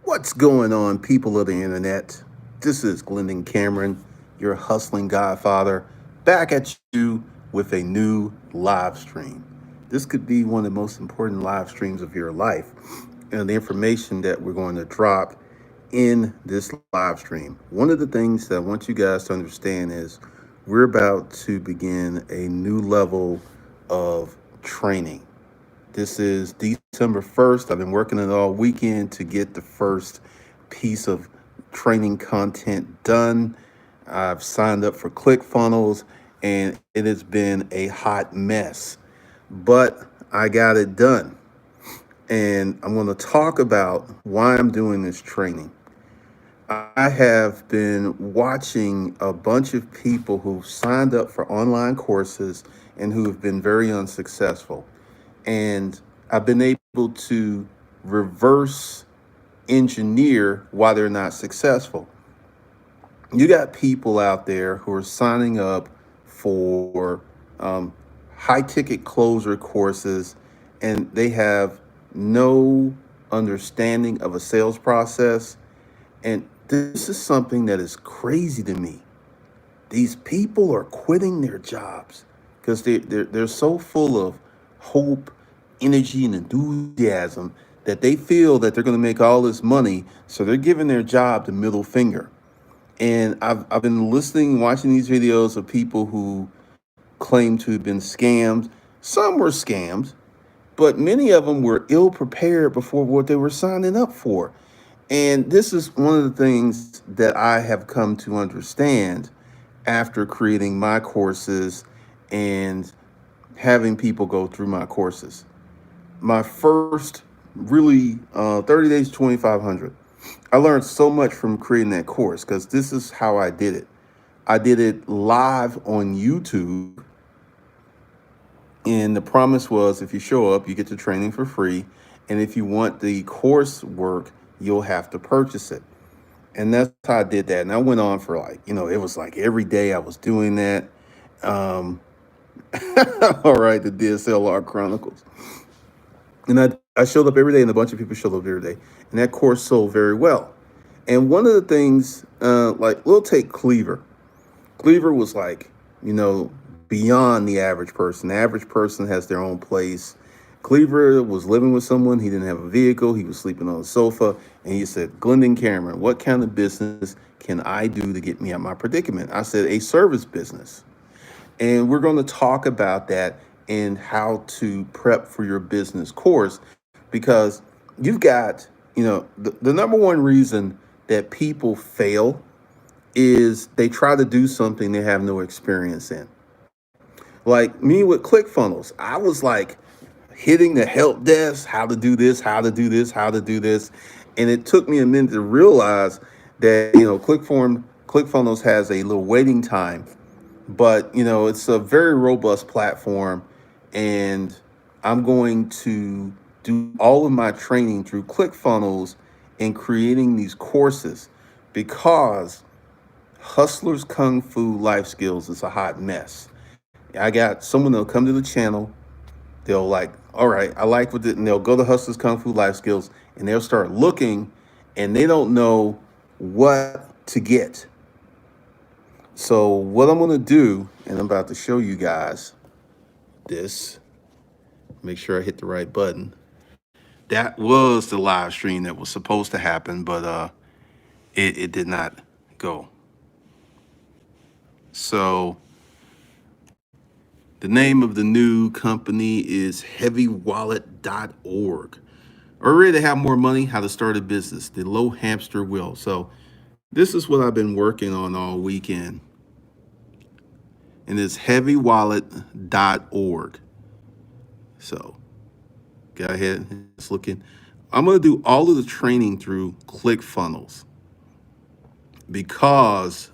What's going on, people of the internet? This is Glendon Cameron, your hustling godfather, back at you with a new live stream. This could be one of the most important live streams of your life, and the information that we're going to drop in this live stream. One of the things that I want you guys to understand is we're about to begin a new level of training. This is December 1st. I've been working it all weekend to get the first piece of training content done. I've signed up for ClickFunnels and it has been a hot mess, but I got it done. And I'm going to talk about why I'm doing this training. I have been watching a bunch of people who've signed up for online courses and who have been very unsuccessful. And I've been able to reverse engineer why they're not successful. You got people out there who are signing up for high ticket closer courses and they have no understanding of a sales process. And this is something that is crazy to me. These people are quitting their jobs because they're so full of hope, energy, and enthusiasm that they feel that they're going to make all this money. So they're giving their job the middle finger. And I've been listening, watching these videos of people who claim to have been scammed. Some were scams, but many of them were ill prepared before what they were signing up for. And this is one of the things that I have come to understand after creating my courses and having people go through my courses. My first really 30 days, 2,500. I learned so much from creating that course because this is how I did it. I did it live on YouTube. And the promise was if you show up, you get the training for free. And if you want the course work, you'll have to purchase it. And that's how I did that. And I went on for it was like every day I was doing that. Um, all right, the DSLR Chronicles. And I showed up every day, and a bunch of people showed up every day. And that course sold very well. And one of the things, we'll take Cleaver. Cleaver was beyond the average person. The average person has their own place. Cleaver was living with someone. He didn't have a vehicle. He was sleeping on the sofa. And he said, Glendon Cameron, what kind of business can I do to get me out of my predicament? I said, a service business. And we're going to talk about that and how to prep for your business course because you've got, the number one reason that people fail is they try to do something they have no experience in. Like me with ClickFunnels, I was like hitting the help desk, how to do this, how to do this, how to do this. And it took me a minute to realize that, ClickFunnels has a little waiting time, but, it's a very robust platform. And I'm going to do all of my training through ClickFunnels and creating these courses because Hustlers Kung Fu Life Skills is a hot mess. I got someone that'll come to the channel. They'll all right, I like what it, and they'll go to Hustlers Kung Fu Life Skills and they'll start looking and they don't know what to get. So what I'm going to do, and I'm about to show you guys this, make sure I hit the right button. That was the live stream that was supposed to happen, but it did not go. So the name of the new company is heavywallet.org. Are you ready to have more money? How to start a business, the low hamster wheel. So this is what I've been working on all weekend. And it's heavywallet.org. So go ahead, it's looking. I'm going to do all of the training through ClickFunnels because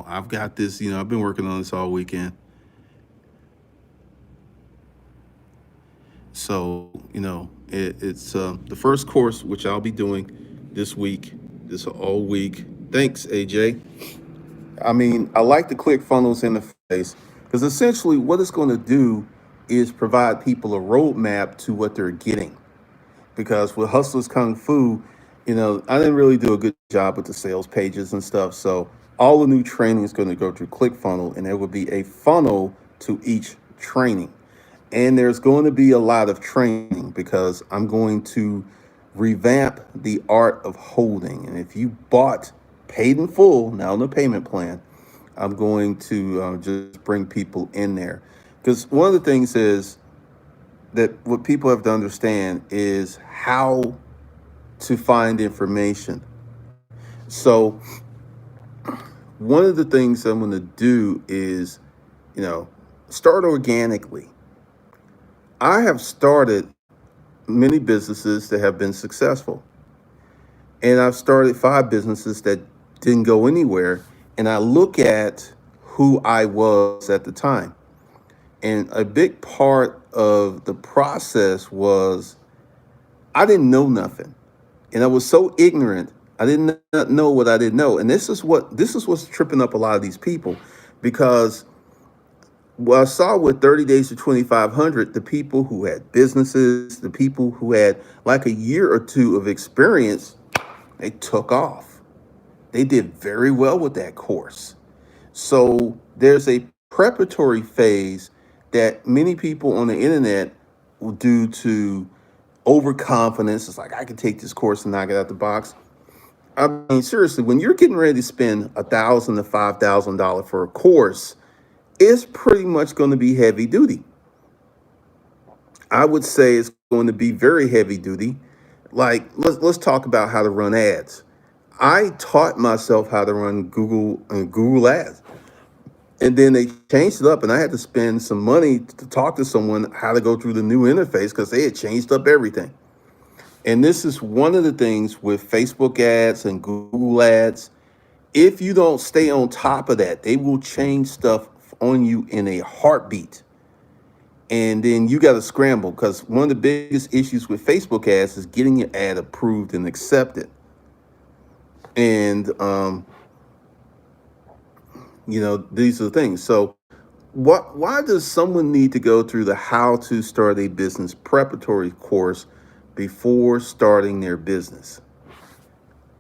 I've got this, I've been working on this all weekend. So, it's the first course, which I'll be doing this week, this all week. Thanks, AJ. I mean, I like the ClickFunnels interface because essentially what it's going to do is provide people a roadmap to what they're getting. Because with Hustlers Kung Fu, I didn't really do a good job with the sales pages and stuff. So all the new training is going to go through ClickFunnels, and there will be a funnel to each training. And there's going to be a lot of training because I'm going to revamp the art of holding. And if you bought paid in full, now on the payment plan, I'm going to just bring people in there. Because one of the things is that what people have to understand is how to find information. So one of the things I'm going to do is, you know, start organically. I have started many businesses that have been successful. And I've started 5 businesses that didn't go anywhere. And I look at who I was at the time. And a big part of the process was I didn't know nothing. And I was so ignorant. I did not know what I didn't know. And this is what's tripping up a lot of these people, because what I saw with 30 days to 2,500, the people who had businesses, the people who had like a year or two of experience, they took off. They did very well with that course. So there's a preparatory phase that many people on the internet will do to overconfidence. It's like, I can take this course and knock it out the box. I mean, seriously, when you're getting ready to spend $1,000 to $5,000 for a course, it's pretty much going to be heavy duty. I would say it's going to be very heavy duty. Like, let's talk about how to run ads. I taught myself how to run Google ads. And then they changed it up, and I had to spend some money to talk to someone how to go through the new interface because they had changed up everything. And this is one of the things with Facebook ads and Google ads. If you don't stay on top of that, they will change stuff on you in a heartbeat. And then you got to scramble, because one of the biggest issues with Facebook ads is getting your ad approved and accepted. And, these are the things. So why does someone need to go through the how to start a business preparatory course before starting their business?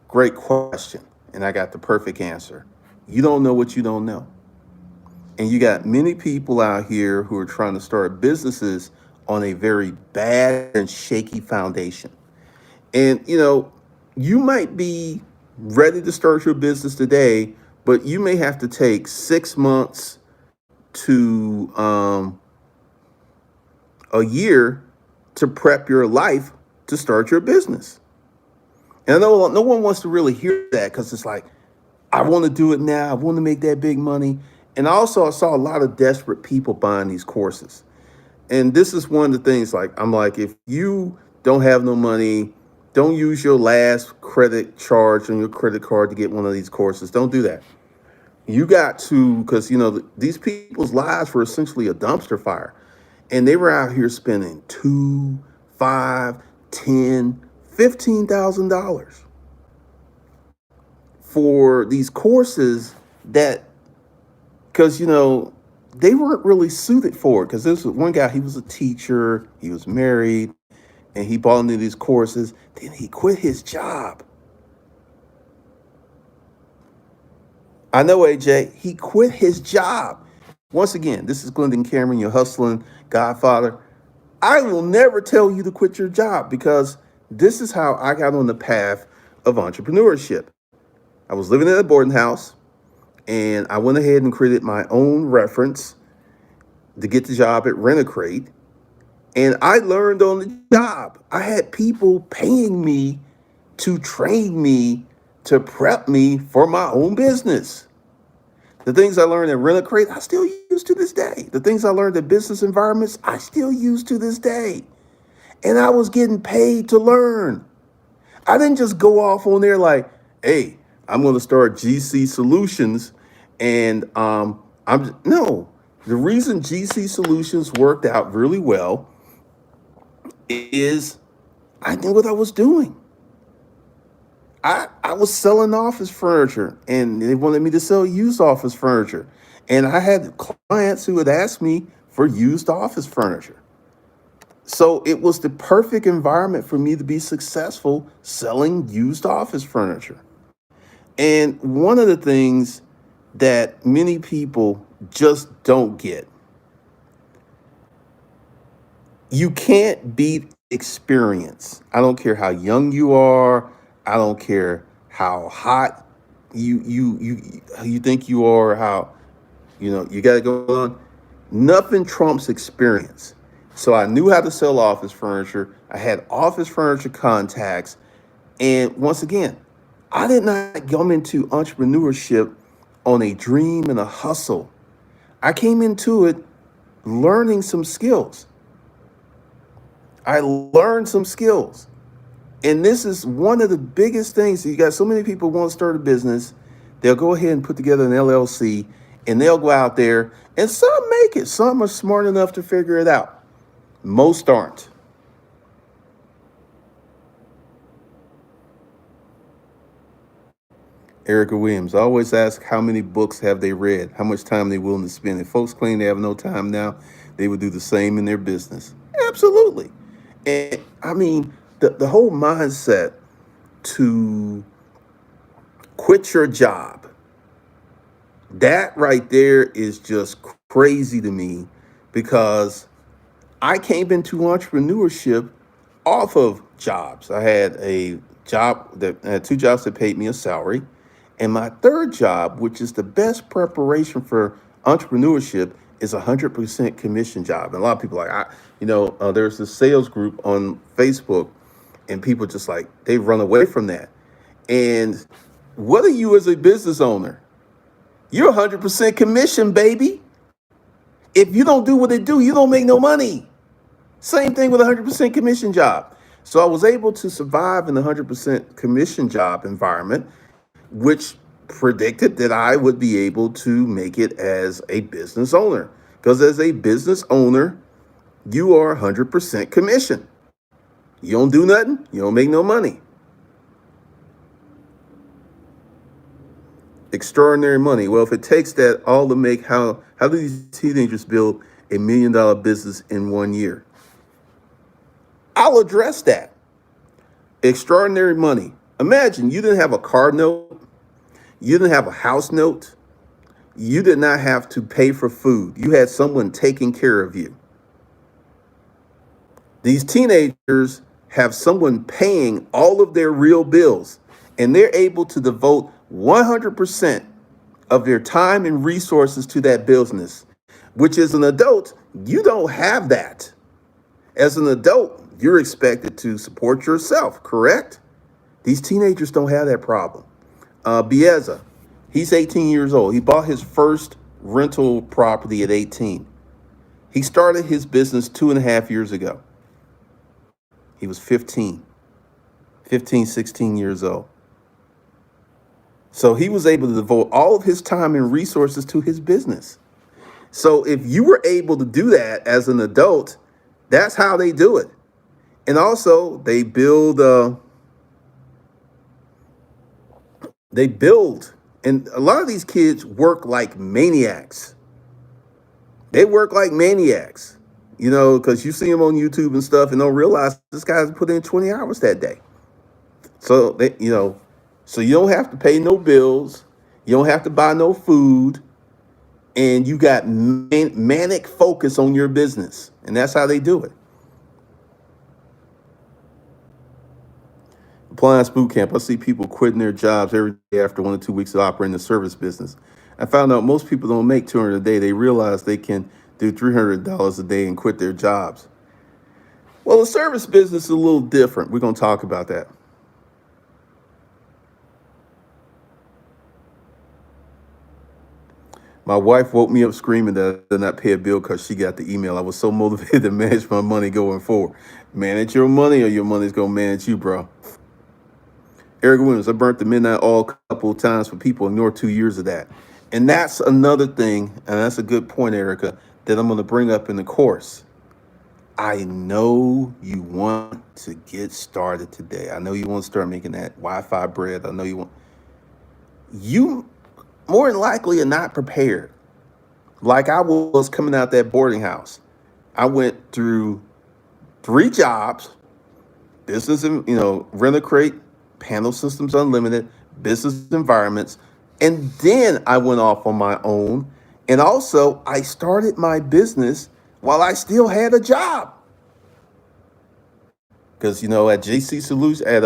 Great question. And I got the perfect answer. You don't know what you don't know. And you got many people out here who are trying to start businesses on a very bad and shaky foundation. And, you might be ready to start your business today, but you may have to take 6 months to a year to prep your life to start your business. And I know no one wants to really hear that, because it's like, I want to do it now. I want to make that big money. And also, I saw a lot of desperate people buying these courses. And this is one of the things, like, I'm like, if you don't have no money, don't use your last credit charge on your credit card to get one of these courses. Don't do that. You got to, because, these people's lives were essentially a dumpster fire. And they were out here spending $2, $5, $10, $15,000 for these courses that, because, they weren't really suited for it. Because this was one guy, he was a teacher, he was married, and he bought into these courses. Then he quit his job. I know, AJ, he quit his job. Once again, this is Glendon Cameron, your hustling godfather. I will never tell you to quit your job, because this is how I got on the path of entrepreneurship. I was living in a boarding house, and I went ahead and created my own reference to get the job at Rent-A-Crate. And I learned on the job. I had people paying me to train me, to prep me for my own business. The things I learned at Rent-A-Crate, I still use to this day. The things I learned in business environments, I still use to this day. And I was getting paid to learn. I didn't just go off on there like, hey, I'm going to start GC Solutions. And no, the reason GC Solutions worked out really well is I knew what I was doing. I was selling office furniture, and they wanted me to sell used office furniture. And I had clients who would ask me for used office furniture. So it was the perfect environment for me to be successful selling used office furniture. And one of the things that many people just don't get, you can't beat experience. I don't care how young you are. I don't care how hot you think you are, how you got to go on. Nothing trumps experience. So I knew how to sell office furniture. I had office furniture contacts. And once again, I did not come into entrepreneurship on a dream and a hustle. I came into it learning some skills. I learned some skills. And this is one of the biggest things. You got so many people want to start a business. They'll go ahead and put together an LLC and they'll go out there, and some make it. Some are smart enough to figure it out. Most aren't. Erica Williams, I always ask how many books have they read, how much time they willing to spend. If folks claim they have no time now, they would do the same in their business. Absolutely. And I mean, the whole mindset to quit your job, that right there is just crazy to me, because I came into entrepreneurship off of jobs. I had I had two jobs that paid me a salary. And my third job, which is the best preparation for entrepreneurship, is 100% commission job. And a lot of people are like, there's this sales group on Facebook, and people just like, they run away from that. And what are you as a business owner? You're 100% commission, baby. If you don't do what they do, you don't make no money. Same thing with a 100% commission job. So I was able to survive in the 100% commission job environment, which predicted that I would be able to make it as a business owner. Because as a business owner, you are 100% commission. You don't do nothing, you don't make no money. Extraordinary money. Well, if it takes that all to make, how do these teenagers build $1 million business in 1 year? I'll address that. Extraordinary money. Imagine you didn't have a car note. You didn't have a house note. You did not have to pay for food. You had someone taking care of you. These teenagers have someone paying all of their real bills, and they're able to devote 100% of their time and resources to that business, which as an adult, you don't have that. As an adult, you're expected to support yourself, correct? These teenagers don't have that problem. Bieza, he's 18 years old. He bought his first rental property at 18. He started his business 2.5 years ago. He was 15, 16 years old. So he was able to devote all of his time and resources to his business. So if you were able to do that as an adult, that's how they do it. And also they build, and a lot of these kids work like maniacs. They work like maniacs, because you see them on YouTube and stuff and don't realize this guy's put in 20 hours that day. So so you don't have to pay no bills. You don't have to buy no food. And you got manic focus on your business. And that's how they do it. Appliance boot camp. I see people quitting their jobs every day after 1 or 2 weeks of operating the service business. I found out most people don't make $200 a day. They realize they can do $300 a day and quit their jobs. Well, the service business is a little different. We're going to talk about that. My wife woke me up screaming that I did not pay a bill because she got the email. I was so motivated to manage my money going forward. Manage your money or your money's going to manage you, bro. Eric Williams, I burnt the midnight oil a couple of times for people. Ignore 2 years of that. And that's another thing, and that's a good point, Erica, that I'm going to bring up in the course. I know you want to get started today. I know you want to start making that Wi-Fi bread. I know you more than likely are not prepared. Like I was coming out that boarding house. I went through 3 jobs, business and rent a crate, panel systems unlimited, business environments, and then I went off on my own. And also I started my business while I still had a job. Because at JC Solutions at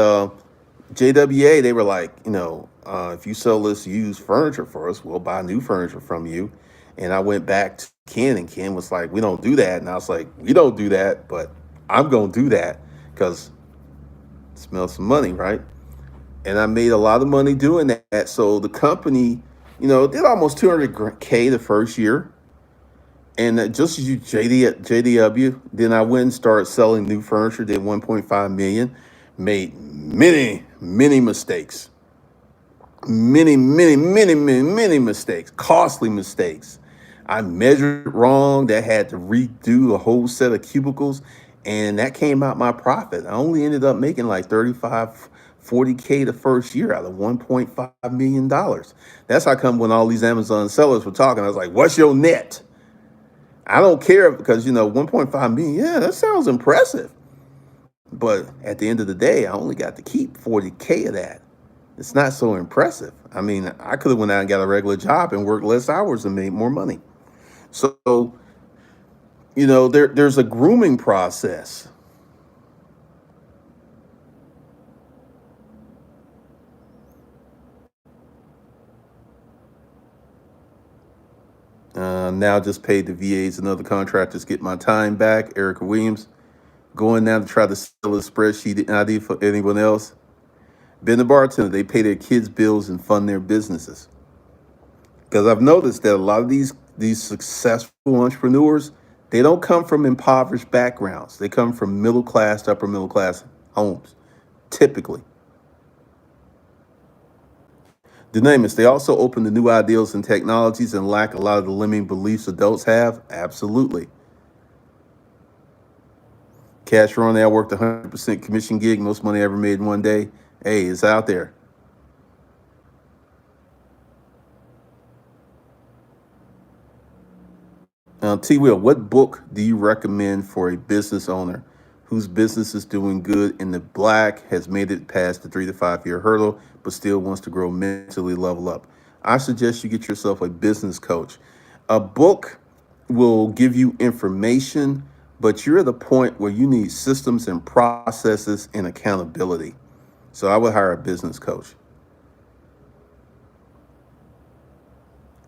JWA, they were like, if you sell this used furniture for us, we'll buy new furniture from you. And I went back to Ken, and Ken was like, we don't do that. And I was like, we don't do that, but I'm going to do that because it smells some money, right? And I made a lot of money doing that. So the company, did almost 200K the first year. And just as you JDW, then I went and started selling new furniture, did 1.5 million, made many mistakes, many mistakes, costly mistakes. I measured wrong. That had to redo a whole set of cubicles, and that came out my profit. I only ended up making like 35, 40K the first year out of $1.5 million. That's how come when all these Amazon sellers were talking, I was like, what's your net? I don't care because 1.5 million, yeah, that sounds impressive. But at the end of the day, I only got to keep 40K of that. It's not so impressive. I mean, I could have went out and got a regular job and worked less hours and made more money. So, there's a grooming process. Now just paid the VAs and other contractors get my time back. Erica Williams going now to try to sell a spreadsheet ID for anyone else. Been a bartender. They pay their kids' bills and fund their businesses. Because I've noticed that a lot of these successful entrepreneurs, they don't come from impoverished backgrounds. They come from middle class to upper middle class homes, typically. Dynamis, they also open to new ideals and technologies and lack a lot of the limiting beliefs adults have. Absolutely. Cash Ron, I worked 100% commission gig, most money I ever made in one day. Hey, it's out there. T. Will, what book do you recommend for a business owner whose business is doing good in the black, has made it past the 3 to 5 year hurdle, but still wants to grow mentally, level up? I suggest you get yourself a business coach. A book will give you information, but you're at the point where you need systems and processes and accountability. So I would hire a business coach.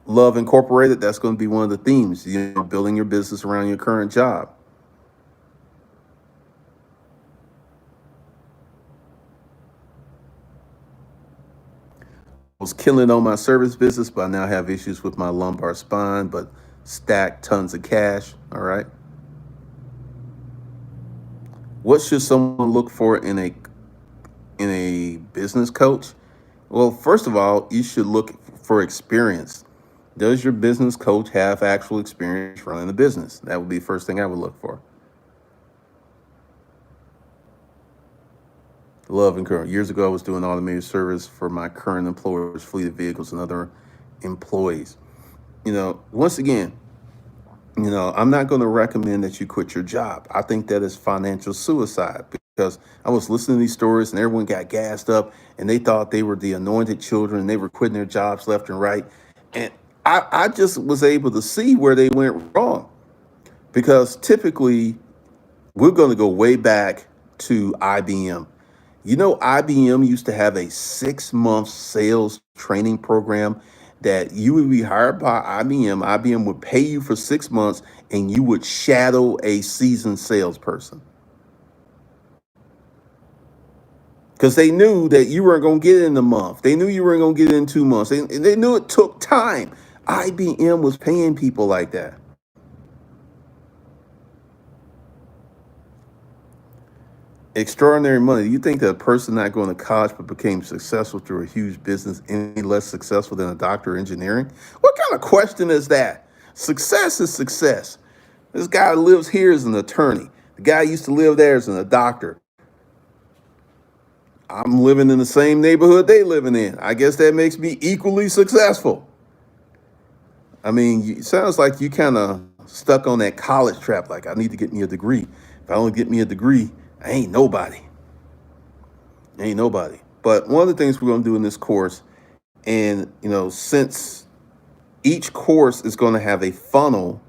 Love Incorporated, that's going to be one of the themes, building your business around your current job. I was killing on my service business, but I now have issues with my lumbar spine, but stack tons of cash. All right. What should someone look for in a business coach? Well, first of all, you should look for experience. Does your business coach have actual experience running a business? That would be the first thing I would look for. Love and current. Years ago, I was doing automated service for my current employers, fleet of vehicles, and other employees. Once again, I'm not going to recommend that you quit your job. I think that is financial suicide because I was listening to these stories and everyone got gassed up and they thought they were the anointed children and they were quitting their jobs left and right. And I just was able to see where they went wrong because typically we're going to go way back to IBM. IBM used to have a 6 month sales training program that you would be hired by IBM. IBM would pay you for 6 months and you would shadow a seasoned salesperson because they knew that you weren't going to get it in a month. They knew you weren't going to get it in 2 months. They knew it took time. IBM was paying people like that. Extraordinary money. Do you think that a person not going to college but became successful through a huge business any less successful than a doctor of engineering? What kind of question is that? Success is success. This guy lives here as an attorney. The guy used to live there as a doctor. I'm living in the same neighborhood they living in. I guess that makes me equally successful. I mean, it sounds like you kind of stuck on that college trap. Like, I need to get me a degree. If I don't get me a degree, I ain't nobody. Ain't nobody. But one of the things we're going to do in this course, and since each course is going to have a funnel,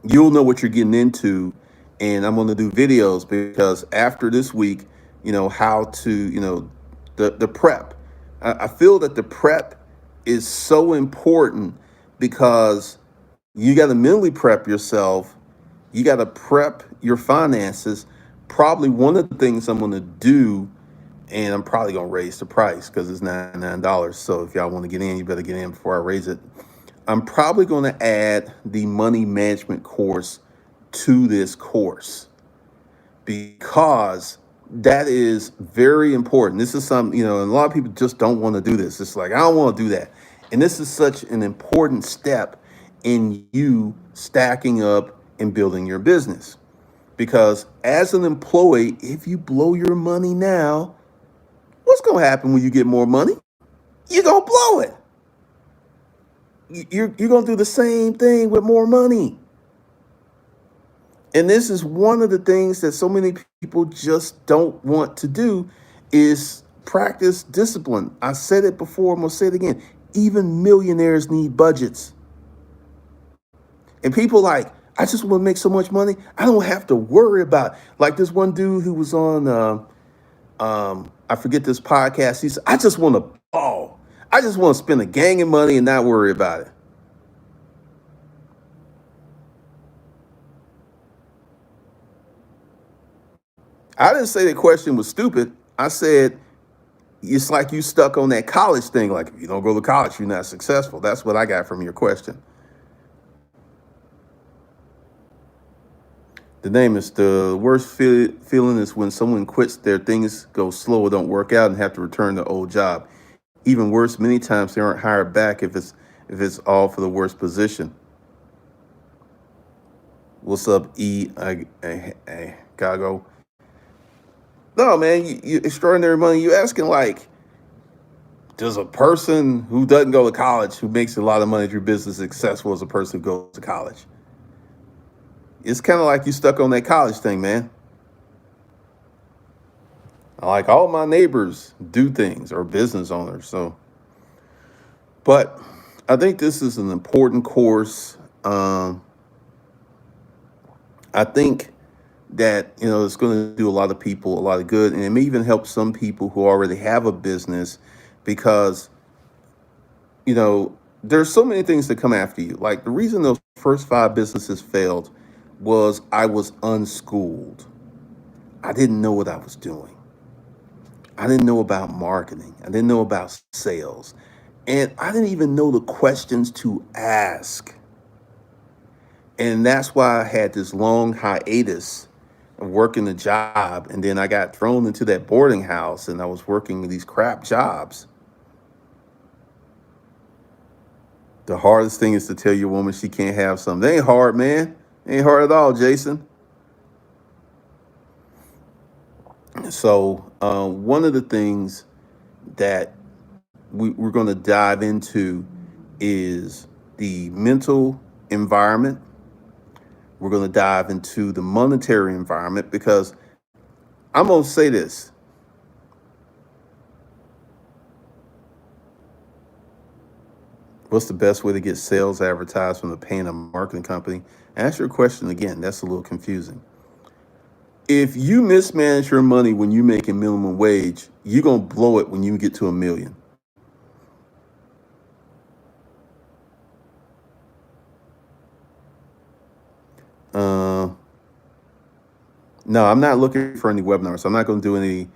you'll know what you're getting into. And I'm going to do videos because after this week, how to, the prep. I feel that the prep is so important because you got to mentally prep yourself. You got to prep your finances. Probably one of the things I'm going to do, and I'm probably going to raise the price because it's $99. So if y'all want to get in, you better get in before I raise it. I'm probably going to add the money management course to this course because that is very important. This is something, and a lot of people just don't want to do this. It's like, I don't want to do that. And this is such an important step in you stacking up and building your business. Because as an employee, if you blow your money now, what's going to happen when you get more money? You're going to blow it. You're going to do the same thing with more money. And this is one of the things that so many people just don't want to do is practice discipline. I said it before, I'm going to say it again. Even millionaires need budgets. And people like, I just want to make so much money. I don't have to worry about, like this one dude who was on, I forget this podcast. He said, I just want to ball. I just want to spend a gang of money and not worry about it. I didn't say the question was stupid. I said, it's like you stuck on that college thing. Like, if you don't go to college, you're not successful. That's what I got from your question. The name is the worst feeling is when someone quits, their things go slow or don't work out and have to return to old job. Even worse, many times they aren't hired back if it's all for the worst position. What's up, E? I gotta go. No, man, you extraordinary money. You asking like, does a person who doesn't go to college, who makes a lot of money through business, successful as a person who goes to college? It's kind of like you stuck on that college thing, man. Like all my neighbors do things or business owners. So, but I think this is an important course. I think that it's going to do a lot of people a lot of good, and it may even help some people who already have a business because there's so many things that come after you. Like the reason those first 5 businesses failed was I was unschooled. I didn't know what I was doing. I didn't know about marketing. I didn't know about sales. And I didn't even know the questions to ask. And that's why I had this long hiatus of working a job. And then I got thrown into that boarding house and I was working these crap jobs. The hardest thing is to tell your woman she can't have something. It ain't hard, man. It ain't hard at all, Jason. So one of the things that we're going to dive into is the mental environment. We're going to dive into the monetary environment because I'm going to say this. What's the best way to get sales advertised from the paying a marketing company? Ask your question again. That's a little confusing. If you mismanage your money when you're making minimum wage, you're going to blow it when you get to $1 million. No, I'm not looking for any webinars. I'm not going to do any,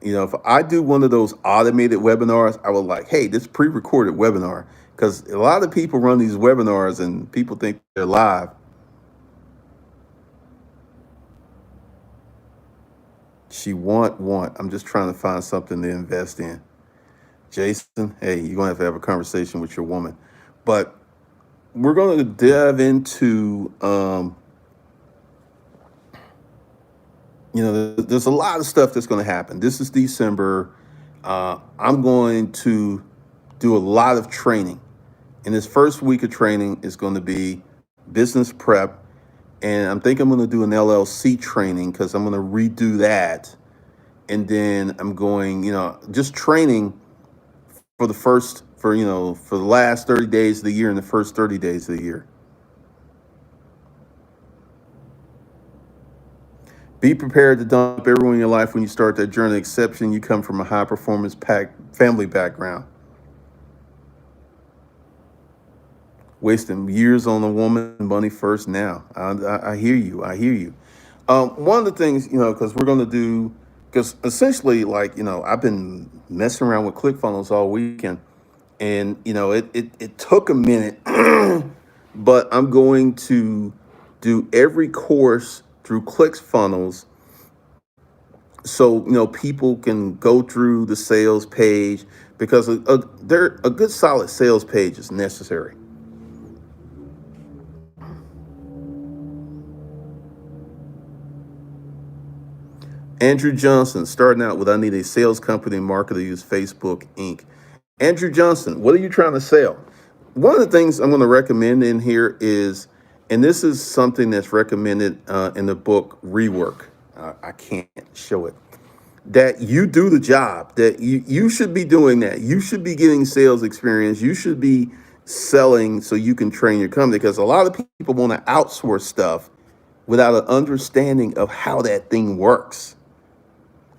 if I do one of those automated webinars, I will like, hey, this pre-recorded webinar, because a lot of people run these webinars and people think they're live. She want. I'm just trying to find something to invest in. Jason, hey, you're going to have a conversation with your woman. But we're going to dive into, there's a lot of stuff that's going to happen. This is December. I'm going to do a lot of training. And this first week of training is going to be business prep. And I'm thinking I'm going to do an LLC training because I'm going to redo that. And then I'm going, just training for for the last 30 days of the year and the first 30 days of the year. Be prepared to dump everyone in your life when you start that journey, exception you come from a high performance pack family background. Wasting years on a woman, money first now. I hear you. I hear you. One of the things, because we're going to do, because essentially, like, I've been messing around with ClickFunnels all weekend, and it took a minute, but I'm going to do every course through ClickFunnels, so people can go through the sales page, because a good solid sales page is necessary. Andrew Johnson, starting out with, I need a sales company marketer to use Facebook Inc. Andrew Johnson, what are you trying to sell? One of the things I'm going to recommend in here is, and this is something that's recommended in the book Rework. I can't show it. That you do the job, that you should be doing that. You should be getting sales experience. You should be selling so you can train your company, because a lot of people want to outsource stuff without an understanding of how that thing works.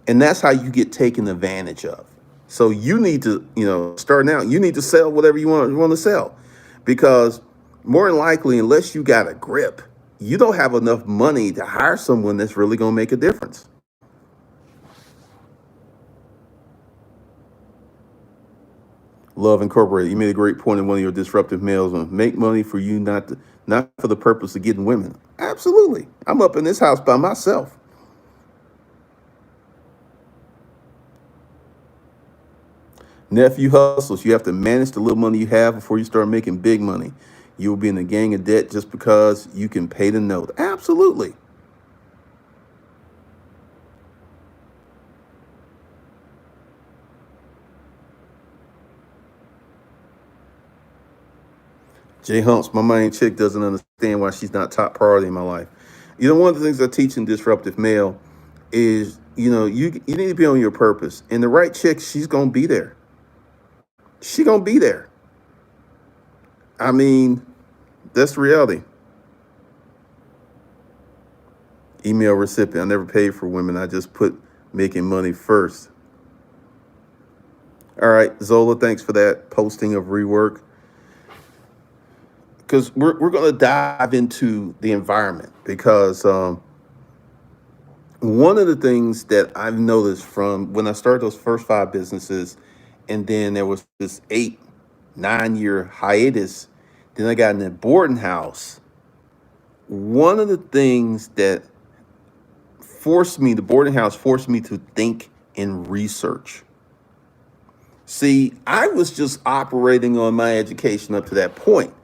And that's how you get taken advantage of. So you need to, starting out, you need to sell whatever you want to sell, because more than likely, unless you got a grip, you don't have enough money to hire someone that's really going to make a difference. Love Incorporated, you made a great point in one of your disruptive mails on make money for you, not for the purpose of getting women. Absolutely. I'm up in this house by myself. Nephew hustles. You have to manage the little money you have before you start making big money. You will be in a gang of debt just because you can pay the note. Absolutely. Jay Humps, my main chick doesn't understand why she's not top priority in my life. One of the things I teach in Disruptive Male is, you need to be on your purpose. And the right chick, she's gonna be there. She gonna be there. I mean, that's the reality. Email recipient. I never paid for women. I just put making money first. All right, Zola, thanks for that posting of Rework. Because we're going to dive into the environment, because one of the things that I've noticed from when I started those first 5 businesses, and then there was this 8, 9 year hiatus, then I got in that boarding house. One of the things that the boarding house forced me to think and research. See, I was just operating on my education up to that point.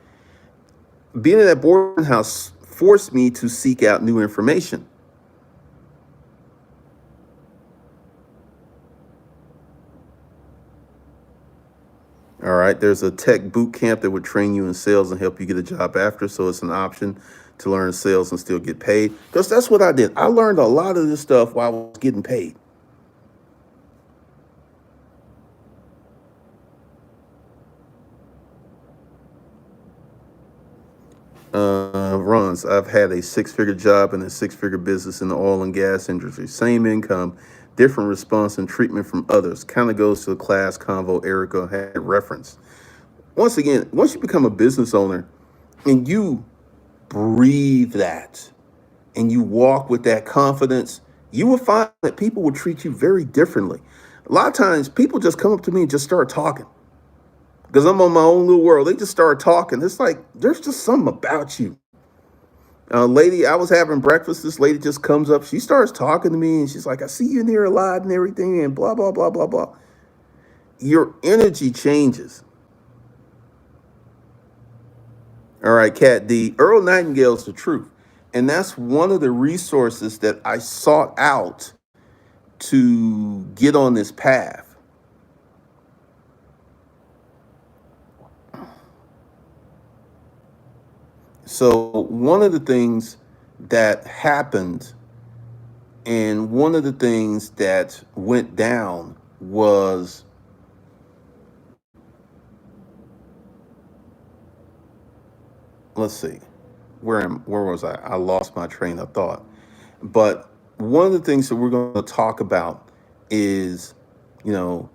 Being in that boarding house forced me to seek out new information. All right, there's a tech boot camp that would train you in sales and help you get a job after. So it's an option to learn sales and still get paid. Because that's what I did. I learned a lot of this stuff while I was getting paid. Runs. I've had a 6-figure job and a 6-figure business in the oil and gas industry. Same income, different response and treatment from others. Kind of goes to the class convo Erica had referenced. Once again, once you become a business owner and you breathe that and you walk with that confidence, you will find that people will treat you very differently. A lot of times people just come up to me and just start talking because I'm on my own little world. They just start talking. It's like, there's just something about you. Lady, I was having breakfast. This lady just comes up. She starts talking to me and she's like, I see you in here a lot and everything and blah, blah, blah, blah, blah. Your energy changes. All right, Cat D. Earl Nightingale's the truth. And that's one of the resources that I sought out to get on this path. So one of the things that happened and one of the things that went down was, let's see, where was I? I lost my train of thought. But one of the things that we're going to talk about is, you know,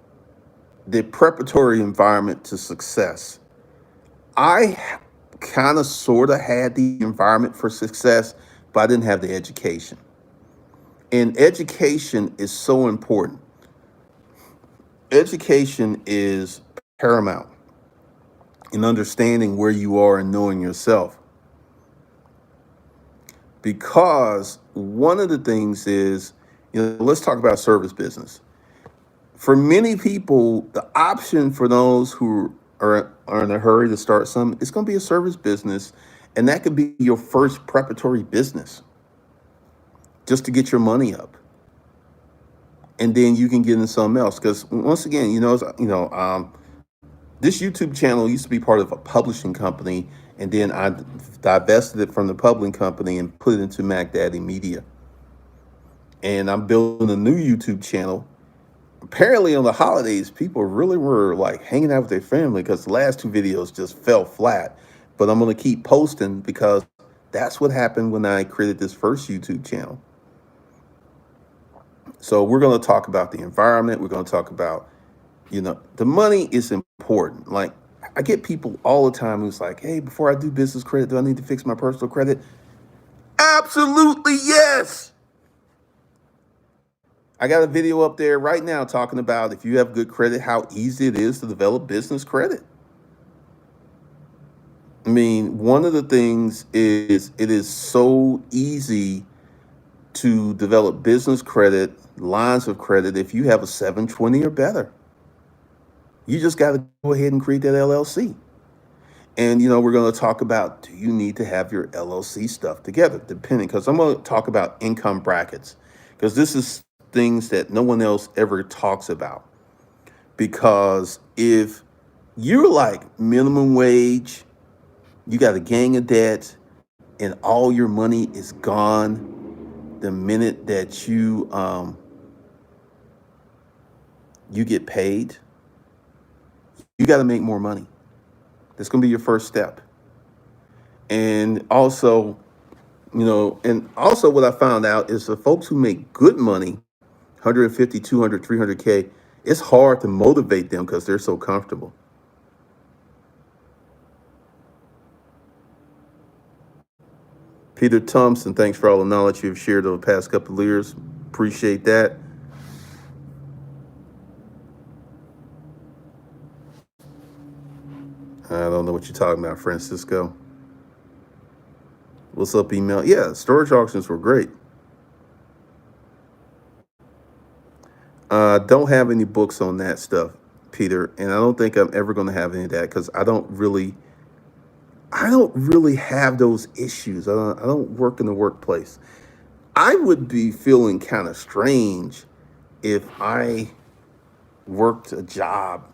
the preparatory environment to success. I kind of sort of had the environment for success, but I didn't have the education. And education is so important. Education is paramount in understanding where you are and knowing yourself. Because one of the things is, let's talk about service business. For many people, the option for those who are in a hurry to start something, it's going to be a service business. And that could be your first preparatory business just to get your money up. And then you can get into something else. Because once again, this YouTube channel used to be part of a publishing company. And then I divested it from the publishing company and put it into Mac Daddy Media. And I'm building a new YouTube channel. Apparently on the holidays, people really were like hanging out with their family because the last two videos just fell flat. But I'm going to keep posting because that's what happened when I created this first YouTube channel. So we're going to talk about the environment. We're going to talk about, the money is important. Like, I get people all the time who's like, hey, before I do business credit, do I need to fix my personal credit? Absolutely, yes. I got a video up there right now talking about if you have good credit, how easy it is to develop business credit. I mean, one of the things is it is so easy to develop business credit, lines of credit, if you have a 720 or better. You just got to go ahead and create that LLC. And, we're going to talk about, do you need to have your LLC stuff together? Depending, because I'm going to talk about income brackets, because this is things that no one else ever talks about. Because if you're like minimum wage, you got a gang of debt, and all your money is gone the minute that you get paid, you got to make more money. That's going to be your first step. And also, what I found out is the folks who make good money, 150, 200, 300K, it's hard to motivate them because they're so comfortable. Peter Thompson, thanks for all the knowledge you've shared over the past couple of years. Appreciate that. I don't know what you're talking about, Francisco. What's up, email? Yeah, storage auctions were great. Don't have any books on that stuff, Peter, and I don't think I'm ever going to have any of that because I don't really have those issues. I don't work in the workplace. I would be feeling kind of strange if I worked a job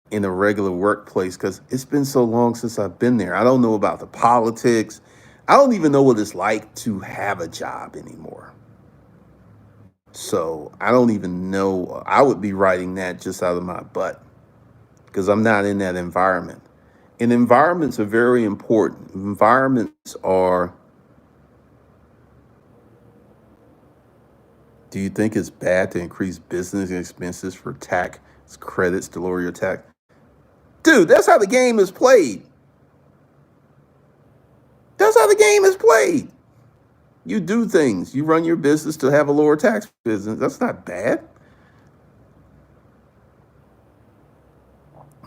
in a regular workplace because it's been so long since I've been there. I don't know about the politics. I don't even know what it's like to have a job anymore. So I don't even know. I would be writing that just out of my butt because I'm not in that environment. And environments are very important. Environments are, do you think it's bad to increase business expenses for tax credits to lower your tax? Dude, that's how the game is played. That's how the game is played. You do things. You run your business to have a lower tax business. That's not bad.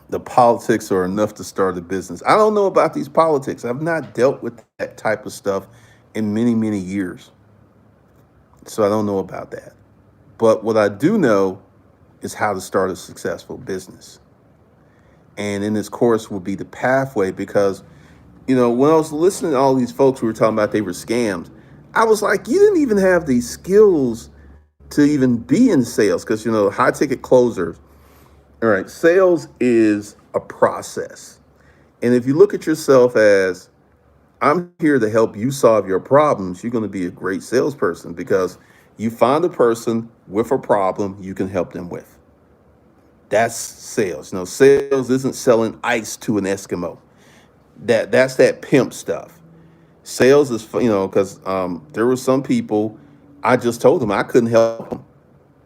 The politics are enough to start a business. I don't know about these politics. I've not dealt with that type of stuff in many, many years. So I don't know about that. But what I do know is how to start a successful business. And in this course will be the pathway because, when I was listening to all these folks who were talking about they were scams, I was like, you didn't even have these skills to even be in sales because, high ticket closers. All right, sales is a process. And if you look at yourself as I'm here to help you solve your problems. You're going to be a great salesperson because you find a person with a problem you can help them with. That's sales. Sales isn't selling ice to an Eskimo. That's that pimp stuff. Sales is, because there were some people I just told them I couldn't help them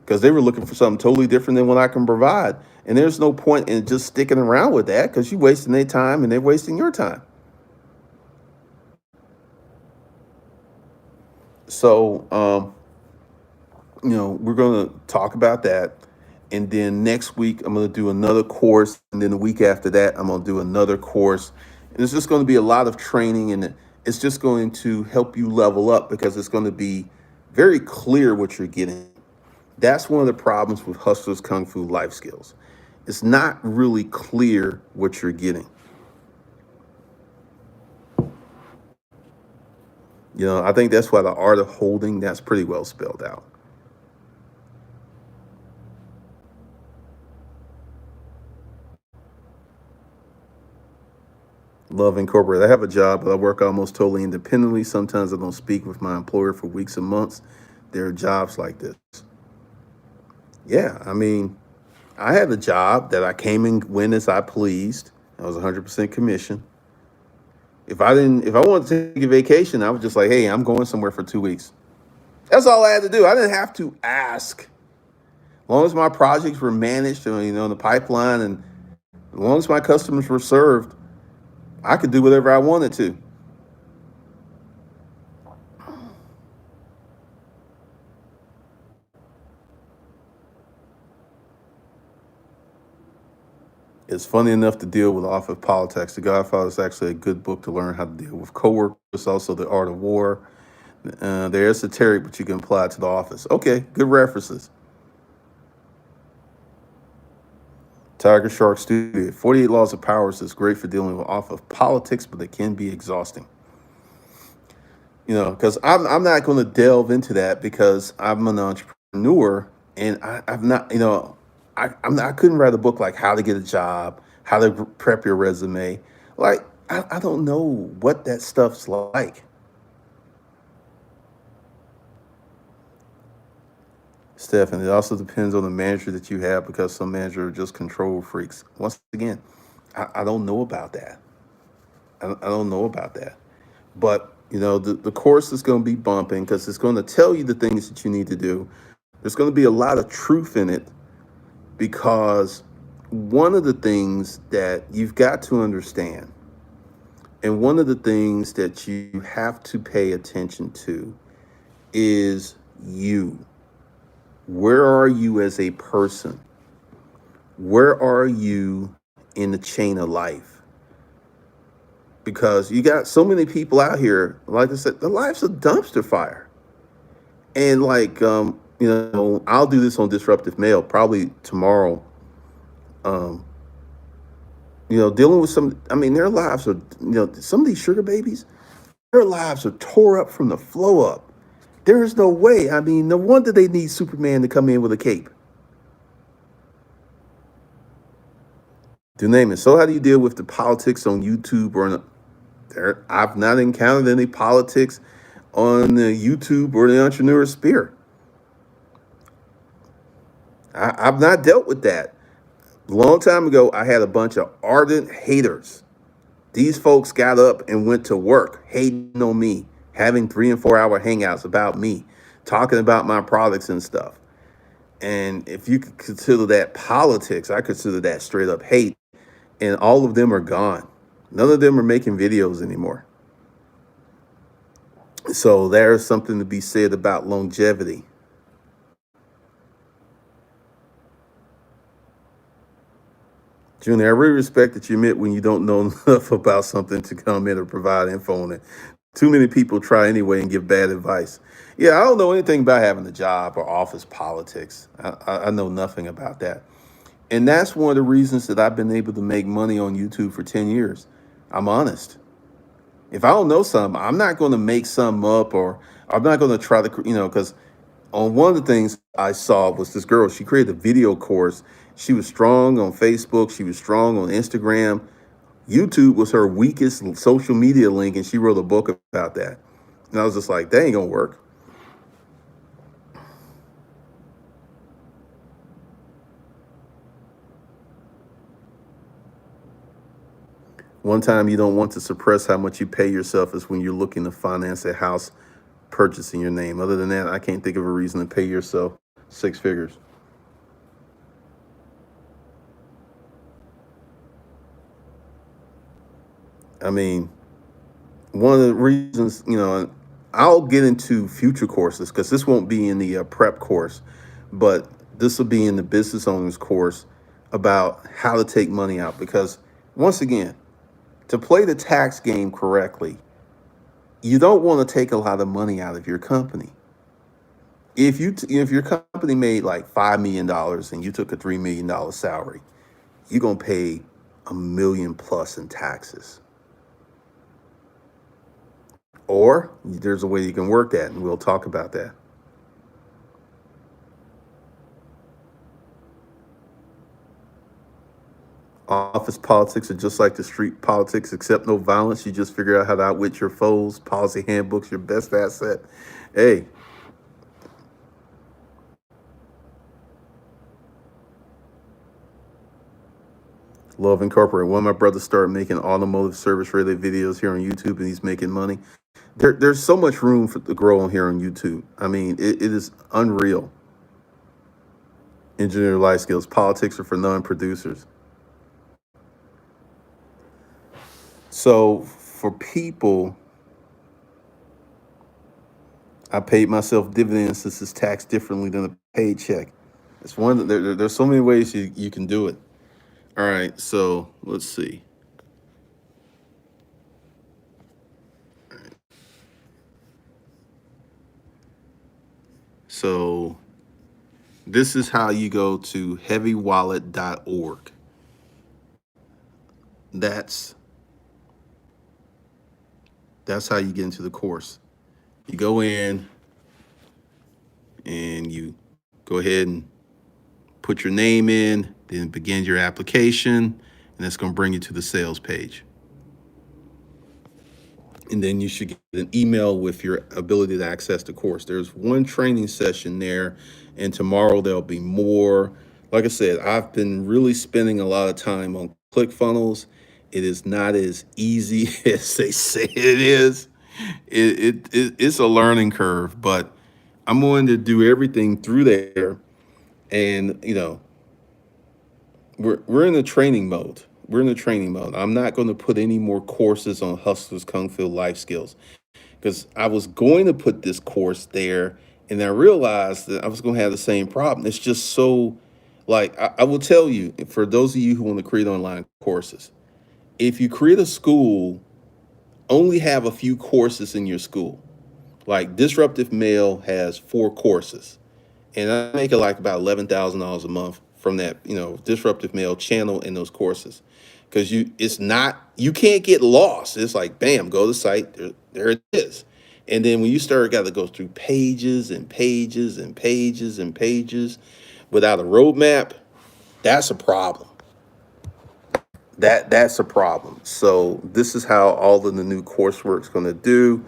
because they were looking for something totally different than what I can provide. And there's no point in just sticking around with that because you're wasting their time and they're wasting your time. So, we're going to talk about that. And then next week, I'm going to do another course. And then the week after that, I'm going to do another course. And it's just going to be a lot of training. And it's just going to help you level up because it's going to be very clear what you're getting. That's one of the problems with Hustlers Kung Fu life skills. It's not really clear what you're getting. I think that's why the art of holding, that's pretty well spelled out. Love Incorporated. I have a job, but I work almost totally independently. Sometimes I don't speak with my employer for weeks and months. There are jobs like this. Yeah, I mean, I had a job that I came and went as I pleased. I was 100% commission. If I wanted to take a vacation, I was just like, hey, I'm going somewhere for 2 weeks. That's all I had to do. I didn't have to ask. As long as my projects were managed, in the pipeline, and as long as my customers were served, I could do whatever I wanted to. It's funny enough to deal with office politics. The Godfather is actually a good book to learn how to deal with coworkers. Also, The Art of War. They're esoteric, but you can apply it to the office. Okay, good references. Tiger Shark Studio. 48 Laws of Power is great for dealing with office politics, but it can be exhausting. Because I'm not going to delve into that because I'm an entrepreneur and I've not, I couldn't write a book like How to Get a Job, How to Prep Your Resume. Like, I don't know what that stuff's like. Steph, and it also depends on the manager that you have because some managers are just control freaks. Once again, I don't know about that. I don't know about that. But, the course is going to be bumping because it's going to tell you the things that you need to do. There's going to be a lot of truth in it because one of the things that you've got to understand and one of the things that you have to pay attention to is you. Where are you as a person? Where are you in the chain of life? Because you got so many people out here, like I said, the life's a dumpster fire. And I'll do this on Disruptive Mail probably tomorrow. Dealing with their lives are, some of these sugar babies, their lives are tore up from the flow up. There is no way. No wonder they need Superman to come in with a cape. To name it. So how do you deal with the politics on YouTube I've not encountered any politics on the YouTube or the entrepreneur sphere. I've not dealt with that. A long time ago, I had a bunch of ardent haters. These folks got up and went to work hating on me, having 3 and 4 hour hangouts about me, talking about my products and stuff. And if you could consider that politics, I consider that straight up hate. And all of them are gone. None of them are making videos anymore. So there's something to be said about longevity. Junior, I really respect that you admit when you don't know enough about something to come in or provide info on it. Too many people try anyway and give bad advice. Yeah, I don't know anything about having a job or office politics. I know nothing about that. And that's one of the reasons that I've been able to make money on YouTube for 10 years. I'm honest. If I don't know something, I'm not going to make something up or I'm not going to try to, because on one of the things I saw was this girl, she created a video course. She was strong on Facebook. She was strong on Instagram. YouTube was her weakest social media link, and she wrote a book about that. And I was just like, that ain't gonna work. One time you don't want to suppress how much you pay yourself is when you're looking to finance a house purchase in your name. Other than that, I can't think of a reason to pay yourself six figures. I mean, one of the reasons, I'll get into future courses because this won't be in the prep course, but this will be in the business owners course about how to take money out. Because once again, to play the tax game correctly, you don't want to take a lot of money out of your company. If your company made like $5 million and you took a $3 million salary, you're gonna pay a million plus in taxes. Or there's a way you can work that, and we'll talk about that. Office politics are just like the street politics, except no violence. You just figure out how to outwit your foes. Policy handbooks, your best asset. Hey, Love Incorporated. One of my brothers started making automotive service related videos here on YouTube, and he's making money. There's so much room for to grow on here on YouTube. I mean, it is unreal. Engineer life skills. Politics are for non-producers. So for people, I paid myself dividends. This is taxed differently than a paycheck. It's one. There's so many ways you can do it. All right. So let's see. So this is how you go to heavywallet.org. That's that's how you get into the course. You go in and you go ahead and put your name in, then begin your application, and that's going to bring you to the sales page. And then you should get an email with your ability to access the course. There's one training session there, and tomorrow there'll be more. Like I said, I've been really spending a lot of time on ClickFunnels. It is not as easy as they say it is. It's a learning curve, but I'm going to do everything through there. And we're in a training mode. We're in a training mode. I'm not going to put any more courses on Hustlers Kung Fu life skills because I was going to put this course there, and I realized that I was going to have the same problem. It's just so, like, I will tell you, for those of you who want to create online courses, if you create a school, only have a few courses in your school. Like Disruptive Mail has 4 courses, and I make it like about $11,000 a month from that, Disruptive Mail channel in those courses, because it's not, you can't get lost. It's like bam, go to the site, there it is, and then when you start, got to go through pages and pages and pages and pages without a roadmap. That's a problem. That's a problem. So this is how all of the new coursework's going to do.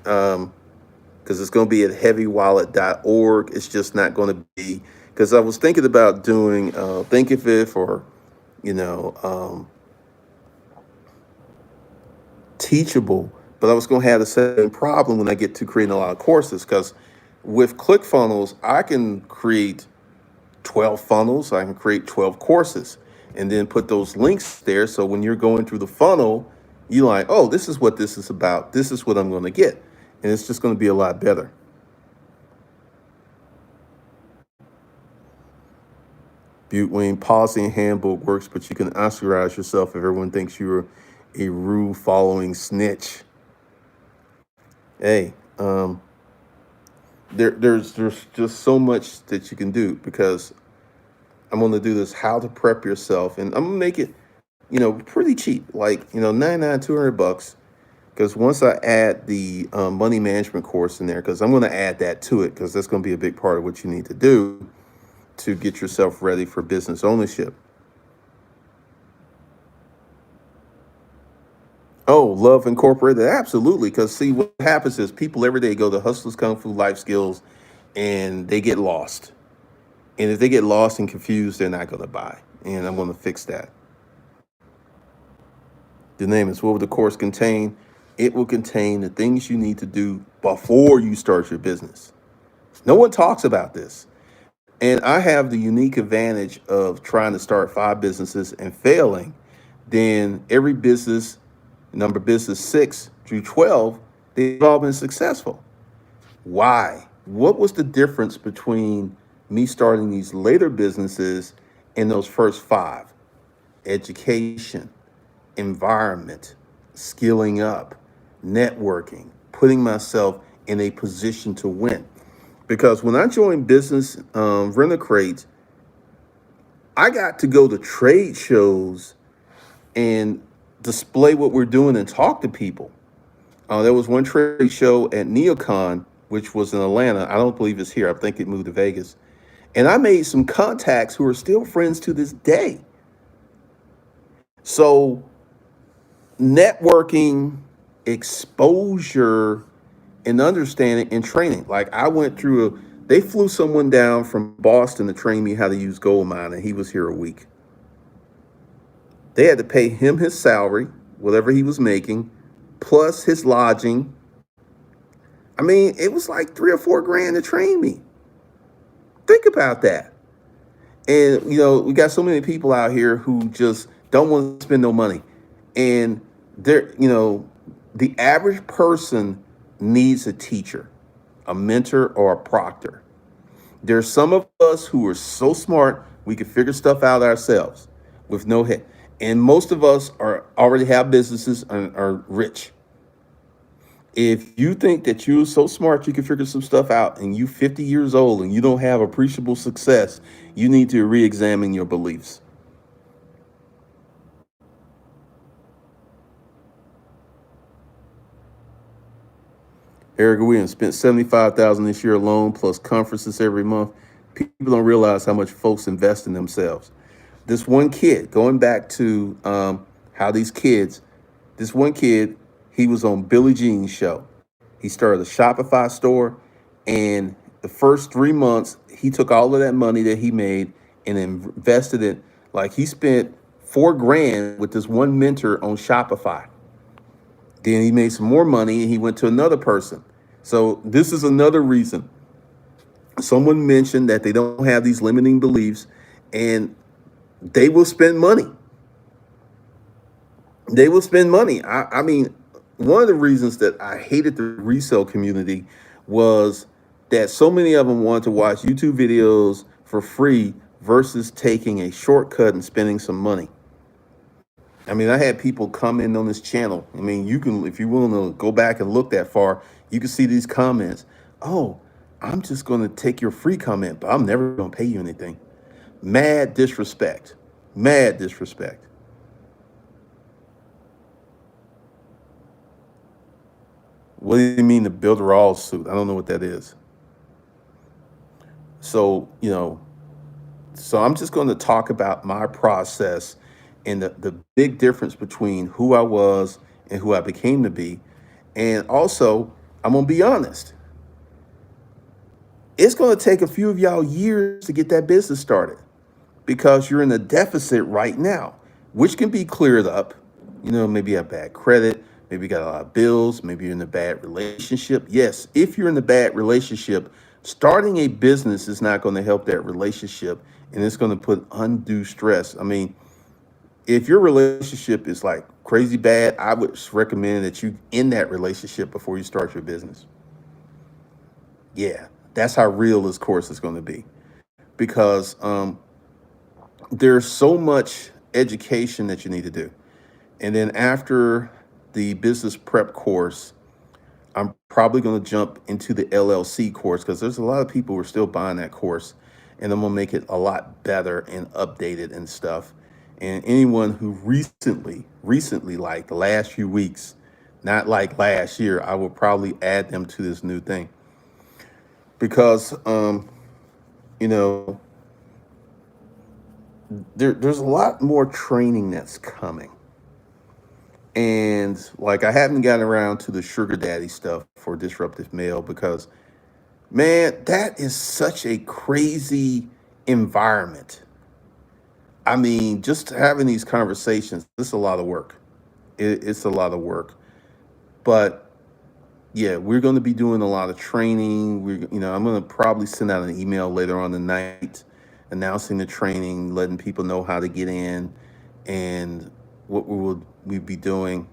Because it's going to be at heavywallet.org. It's just not going to be, because I was thinking about doing Thinkific or, you know, um, Teachable, but I was going to have the same problem when I get to creating a lot of courses. Because with ClickFunnels, I can create 12 funnels, I can create 12 courses, and then put those links there. So when you're going through the funnel, you're like, oh, this is what this is about. This is what I'm going to get. And it's just going to be a lot better. Butte Wayne policy and handbook works, but you can ostracize yourself if everyone thinks you're a rule following snitch. Hey, there's just so much that you can do, because I'm going to do this how to prep yourself, and I'm going to make it, pretty cheap, like, 99, $200. Because once I add the money management course in there, because I'm going to add that to it, because that's going to be a big part of what you need to do to get yourself ready for business ownership. Oh, Love Incorporated, absolutely. Because see, what happens is people every day go to Hustlers Kung Fu Life Skills, and they get lost. And if they get lost and confused, they're not going to buy. And I'm going to fix that. The name is, what will the course contain? It will contain the things you need to do before you start your business. No one talks about this. And I have the unique advantage of trying to start 5 businesses and failing. Then every business, number business 6 through 12, they've all been successful. Why? What was the difference between me starting these later businesses and those first 5? Education, environment, skilling up, networking, putting myself in a position to win. Because when I joined business rent a crate, I got to go to trade shows and display what we're doing and talk to people. There was one trade show at Neocon, which was in Atlanta. I don't believe it's here. I think it moved to Vegas. And I made some contacts who are still friends to this day. So networking, exposure, and understanding and training. Like I went through they flew someone down from Boston to train me how to use gold mine, and he was here a week. They had to pay him his salary, whatever he was making, plus his lodging. I mean, it was like 3 or 4 grand to train me. Think about that. And we got so many people out here who just don't want to spend no money. And the average person needs a teacher, a mentor, or a proctor. There's some of us who are so smart we can figure stuff out ourselves with no head. And most of us are already have businesses and are rich. If you think that you're so smart you can figure some stuff out and you 50 years old and you don't have appreciable success, you need to re-examine your beliefs. Eric Williams spent 75,000 this year alone, plus conferences every month. People don't realize how much folks invest in themselves. This one kid, going back to how these kids, this one kid, he was on Billie Jean's show. He started a Shopify store, and the first 3 months, he took all of that money that he made and invested it. Like he spent 4 grand with this one mentor on Shopify. Then he made some more money and he went to another person. So this is another reason. Someone mentioned that they don't have these limiting beliefs and they will spend money. They will spend money. I mean, one of the reasons that I hated the resale community was that so many of them wanted to watch YouTube videos for free versus taking a shortcut and spending some money. I mean, I had people comment on this channel. I mean, you can, if you're willing to go back and look that far, you can see these comments. Oh, I'm just going to take your free comment, but I'm never going to pay you anything. Mad disrespect. Mad disrespect. What do you mean the builder all suit? I don't know what that is. So, so I'm just going to talk about my process and the big difference between who I was and who I became to be. And also, I'm going to be honest. It's going to take a few of y'all years to get that business started because you're in a deficit right now, which can be cleared up. Maybe you have bad credit, maybe you got a lot of bills, maybe you're in a bad relationship. Yes, if you're in a bad relationship, starting a business is not going to help that relationship, and it's going to put undue stress. I mean, if your relationship is like crazy bad, I would recommend that you end that relationship before you start your business. Yeah, that's how real this course is going to be because there's so much education that you need to do. And then after the business prep course, I'm probably going to jump into the LLC course because there's a lot of people who are still buying that course, and I'm going to make it a lot better and updated and stuff. And anyone who recently, like the last few weeks, not like last year, I will probably add them to this new thing because, you know, there's a lot more training that's coming. And like, I haven't gotten around to the sugar daddy stuff for disruptive male because, man, that is such a crazy environment. I mean, just having these conversations, it's a lot of work. It's a lot of work. But yeah, we're going to be doing a lot of training. I'm going to probably send out an email later on tonight announcing the training, letting people know how to get in and what we be doing.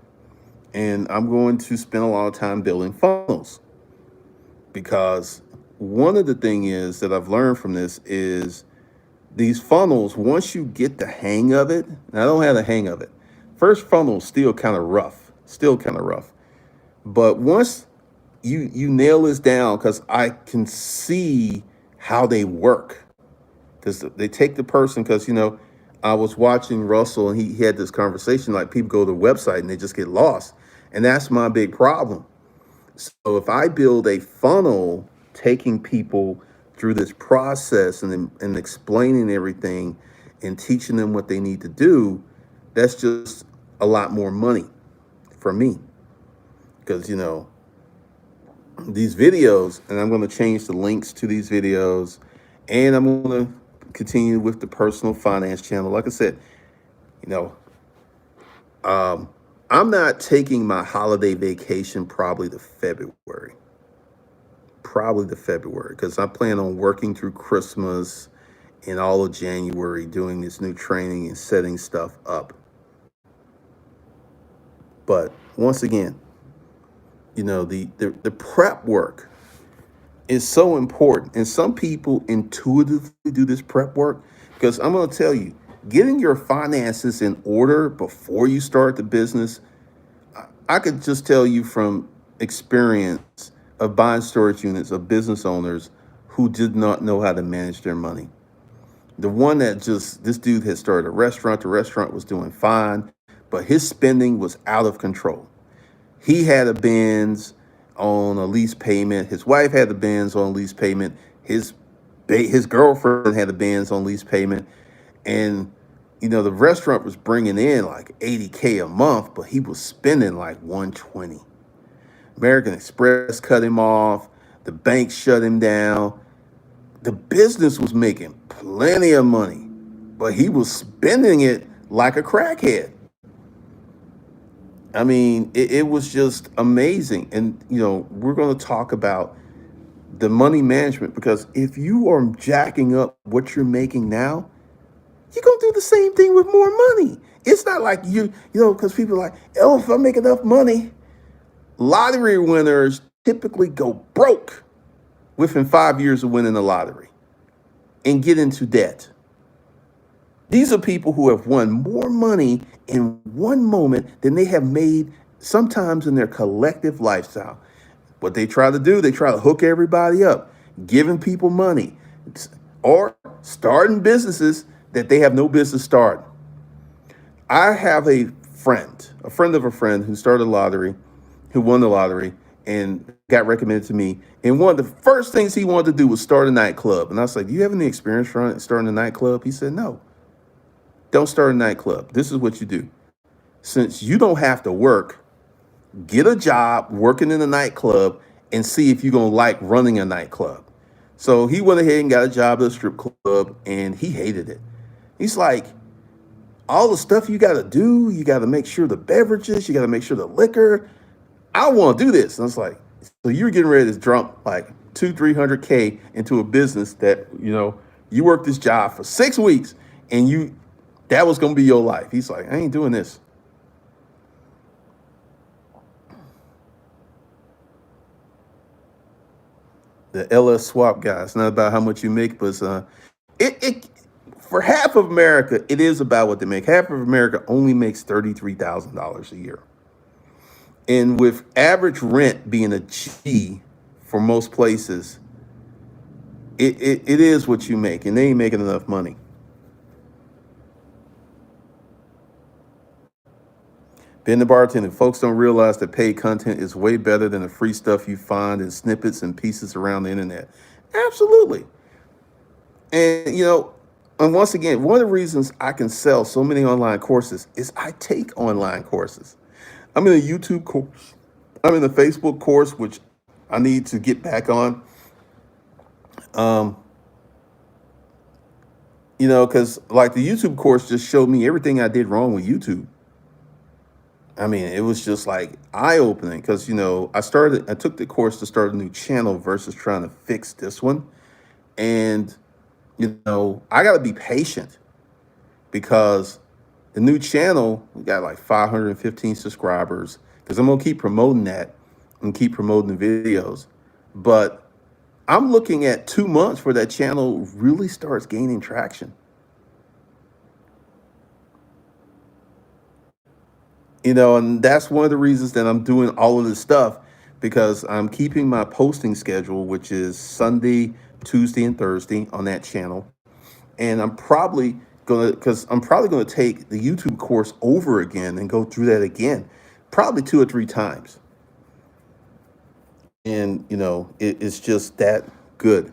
And I'm going to spend a lot of time building funnels because one of the thing is that I've learned from this is these funnels, once you get the hang of it, and I don't have the hang of it. First funnel is still kind of rough. But once you nail this down, because I can see how they work, because they take the person, because I was watching Russell and he had this conversation like people go to the website and they just get lost, and that's my big problem. So if I build a funnel taking people through this process and explaining everything and teaching them what they need to do, that's just a lot more money for me. Because, these videos, and I'm going to change the links to these videos, and I'm going to continue with the personal finance channel. Like I said, you know, um, I'm not taking my holiday vacation probably to February, because I plan on working through Christmas and all of January doing this new training and setting stuff up. But once again, the prep work is so important. And some people intuitively do this prep work because I'm going to tell you, getting your finances in order before you start the business, I could just tell you from experience of buying storage units of business owners who did not know how to manage their money. The one that just, this dude had started a restaurant, the restaurant was doing fine, but his spending was out of control. He had a Benz on a lease payment. His wife had the Benz on lease payment. His girlfriend had a Benz on lease payment, and the restaurant was bringing in like 80K a month, but he was spending like 120. American Express cut him off. The bank shut him down. The business was making plenty of money, but he was spending it like a crackhead. I mean, it was just amazing. And, we're going to talk about the money management, because if you are jacking up what you're making now, you're going to do the same thing with more money. It's not like because people are like, oh, if I make enough money, lottery winners typically go broke within 5 years of winning the lottery and get into debt. These are people who have won more money in one moment than they have made sometimes in their collective lifestyle. What they try to do, they try to hook everybody up, giving people money, or starting businesses that they have no business starting. I have a friend of a friend who started a lottery, who won the lottery and got recommended to me. And one of the first things he wanted to do was start a nightclub. And I was like, do you have any experience starting a nightclub? He said, no. Don't start a nightclub. This is what you do. Since you don't have to work, get a job working in a nightclub and see if you're going to like running a nightclub. So he went ahead and got a job at a strip club, and he hated it. He's like, all the stuff you got to do, you got to make sure the beverages, you got to make sure the liquor. I want to do this. And I was like, so you're getting ready to dump like 300K into a business that, you worked this job for 6 weeks and that was going to be your life. He's like, I ain't doing this. The LS swap guy. It's not about how much you make, but it for half of America, it is about what they make. Half of America only makes $33,000 a year. And with average rent being a G for most places, it is what you make, and they ain't making enough money. Being the bartender, folks don't realize that paid content is way better than the free stuff you find in snippets and pieces around the internet. Absolutely. And, and once again, one of the reasons I can sell so many online courses is I take online courses. I'm in a YouTube course. I'm in a Facebook course, which I need to get back on. Um, because like the YouTube course just showed me everything I did wrong with YouTube. I mean, it was just like eye opening because I took the course to start a new channel versus trying to fix this one. And I got to be patient because the new channel, we got like 515 subscribers because I'm going to keep promoting that and keep promoting the videos. But I'm looking at 2 months where that channel really starts gaining traction. And that's one of the reasons that I'm doing all of this stuff because I'm keeping my posting schedule, which is Sunday, Tuesday, and Thursday on that channel. And I'm probably gonna take the YouTube course over again and go through that again, probably 2 or 3 times. And it's just that good.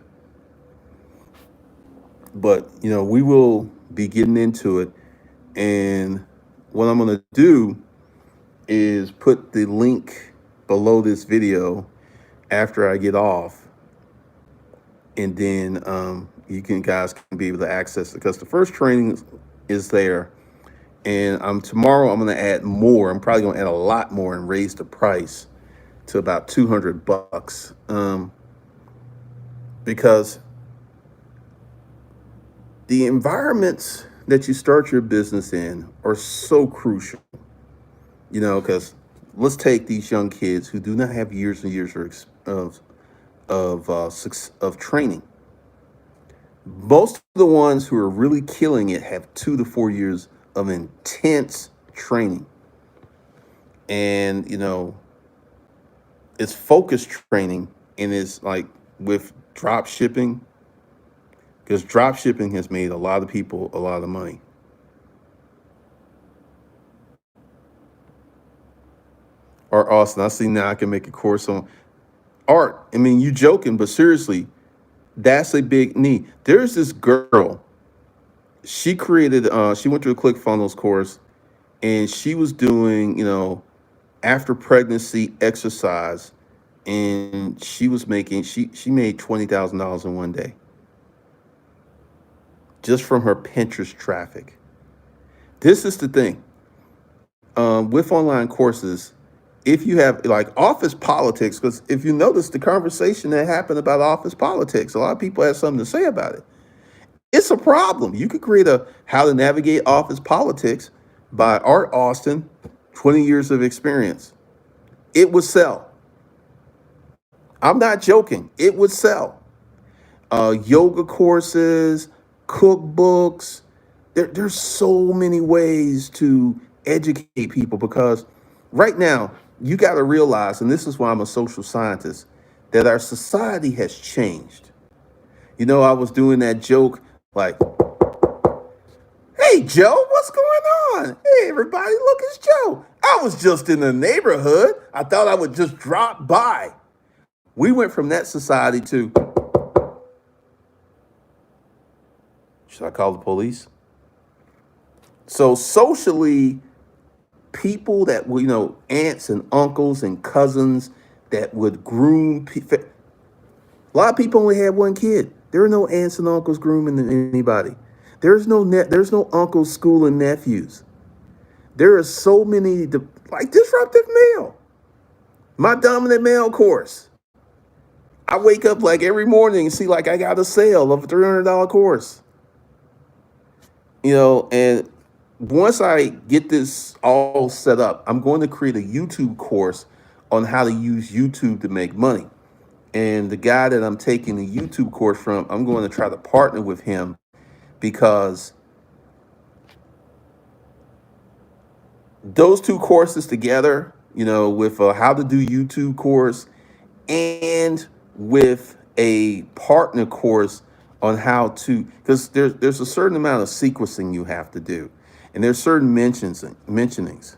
But we will be getting into it. And what I'm gonna do is put the link below this video after I get off, and then you guys can be able to access it because the first training is there, and tomorrow I'm going to add more. I'm probably going to add a lot more and raise the price to about $200 because the environments that you start your business in are so crucial. Because let's take these young kids who do not have years and years of training. Most of the ones who are really killing it have 2 to 4 years of intense training, and it's focused training, and it's like with drop shipping, because drop shipping has made a lot of people a lot of money. Or Austin, I see now I can make a course on art. I mean, you joking, but seriously, that's a big need. There's this girl. She created. She went through a ClickFunnels course, and she was doing, after pregnancy exercise, and she was making. She made $20,000 in one day just from her Pinterest traffic. This is the thing. With online courses, if you have like office politics, because if you notice the conversation that happened about office politics, a lot of people have something to say about it. It's a problem. You could create a How to Navigate Office Politics by Art Austin, 20 years of experience. It would sell. I'm not joking. It would sell. Yoga courses, cookbooks. There's so many ways to educate people because right now you got to realize, and this is why I'm a social scientist, that our society has changed. I was doing that joke like, hey, Joe, what's going on? Hey, everybody, look, it's Joe. I was just in the neighborhood. I thought I would just drop by. We went from that society to, should I call the police? So socially, people that were, aunts and uncles and cousins that would groom. A lot of people only had one kid. There are no aunts and uncles grooming anybody. There's no uncles schooling nephews. There are so many like disruptive male. My dominant male course. I wake up like every morning and see like I got a sale of a $300 course. And once I get this all set up, I'm going to create a YouTube course on how to use YouTube to make money. And the guy that I'm taking the YouTube course from, I'm going to try to partner with him because those two courses together, with a how to do YouTube course and with a partner course on how to, because there's a certain amount of sequencing you have to do, and there's certain mentionings.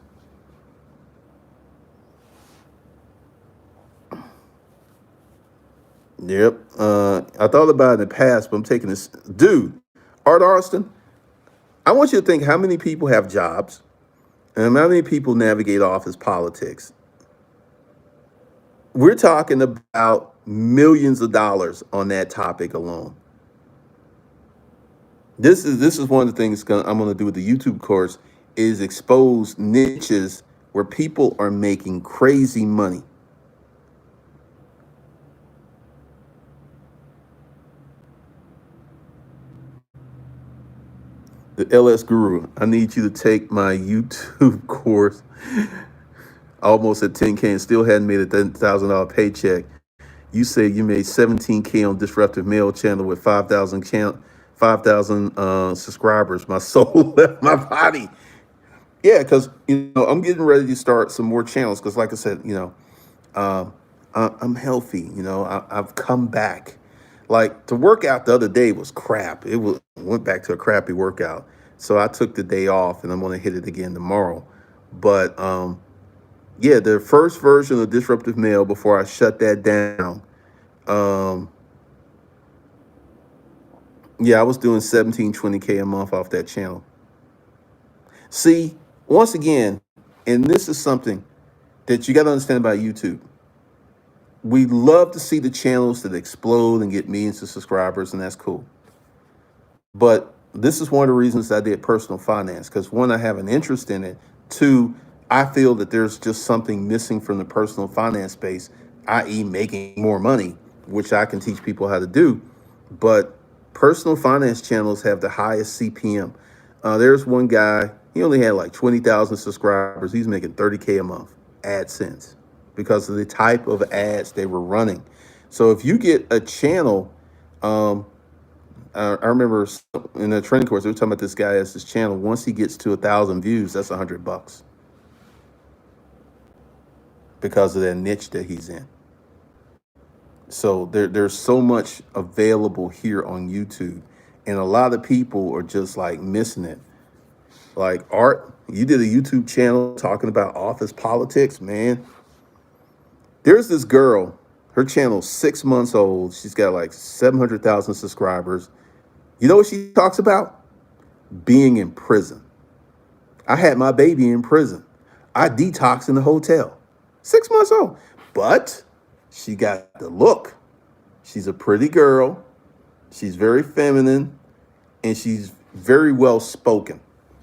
Yep. I thought about it in the past, but I'm taking this. Dude, Art Austin, I want you to think how many people have jobs, And how many people navigate office politics? We're talking about millions of dollars on that topic alone. This is one of the things I'm going to do with the YouTube course is expose niches where people are making crazy money. The LS Guru, I need you to take my YouTube course. Almost at 10K and still hadn't made a $10,000 paycheck. You say you made 17K on Disruptive Mail channel with 5,000 subscribers. My soul left my body. Yeah, because I'm getting ready to start some more channels. Because like I said, uh, I'm healthy. I've come back. Like the workout the other day was crap. Went back to a crappy workout. So I took the day off, and I'm going to hit it again tomorrow. But yeah, the first version of Disruptive Mail before I shut that down. Um, yeah, I was doing 17, 20K a month off that channel. See, once again, and this is something that you got to understand about YouTube. We love to see the channels that explode and get millions of subscribers, and that's cool. But this is one of the reasons I did personal finance, because one, I have an interest in it. Two, I feel that there's just something missing from the personal finance space, i.e., making more money, which I can teach people how to do. But personal finance channels have the highest CPM. There's one guy, he only had like 20,000 subscribers. He's making 30K a month, AdSense, because of the type of ads they were running. So if you get a channel, I remember in the training course, we were talking about this guy has his channel. Once he gets to 1,000 views, that's $100 because of that niche that he's in. So there's so much available here on YouTube, and a lot of people are just like missing it. Like Art, you did a YouTube channel talking about office politics, man. There's this girl, her channel's 6 months old. She's got like 700,000 subscribers. You know what she talks about? Being in prison. I had my baby in prison. I detoxed in the hotel. 6 months old. But she got the look. She's a pretty girl. She's very feminine. And she's very well spoken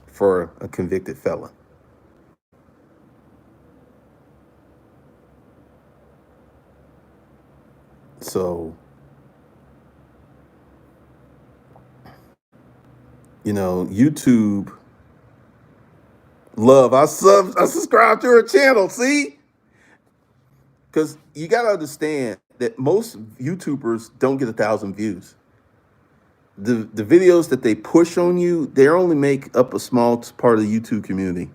for a convicted felon. So, YouTube. Love, I subscribe to her channel. See, because you got to understand that most YouTubers don't get 1,000 views. The videos that they push on you, they only make up a small part of the YouTube community.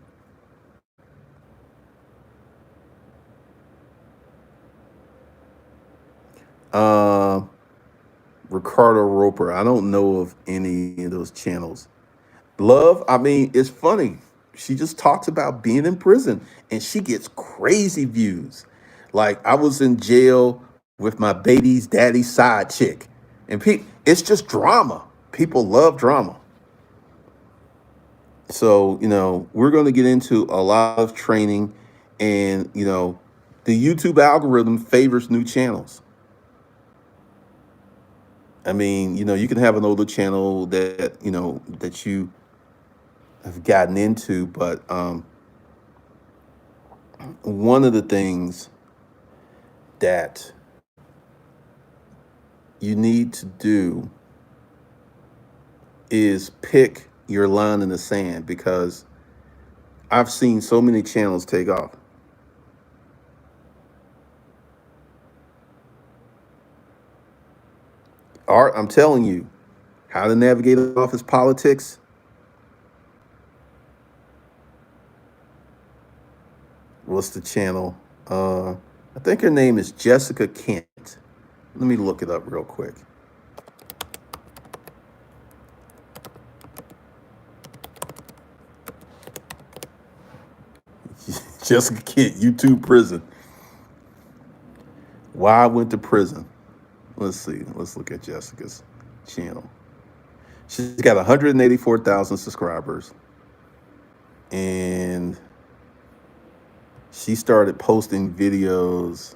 Uh, Ricardo Roper. I don't know of any of those channels. Love, I mean, it's funny. She just talks about being in prison and she gets crazy views. Like I was in jail with my baby's daddy's side chick. And it's just drama. People love drama. So, we're going to get into a lot of training, and, the YouTube algorithm favors new channels. I mean, you can have an older channel that you have gotten into, but one of the things that you need to do is pick your line in the sand, because I've seen so many channels take off. Art, I'm telling you, how to navigate office politics. What's the channel? I think her name is Jessica Kent. Let me look it up real quick. Jessica Kent, YouTube prison. Why I went to prison. Let's see. Let's look at Jessica's channel. She's got 184,000 subscribers. And She started posting videos.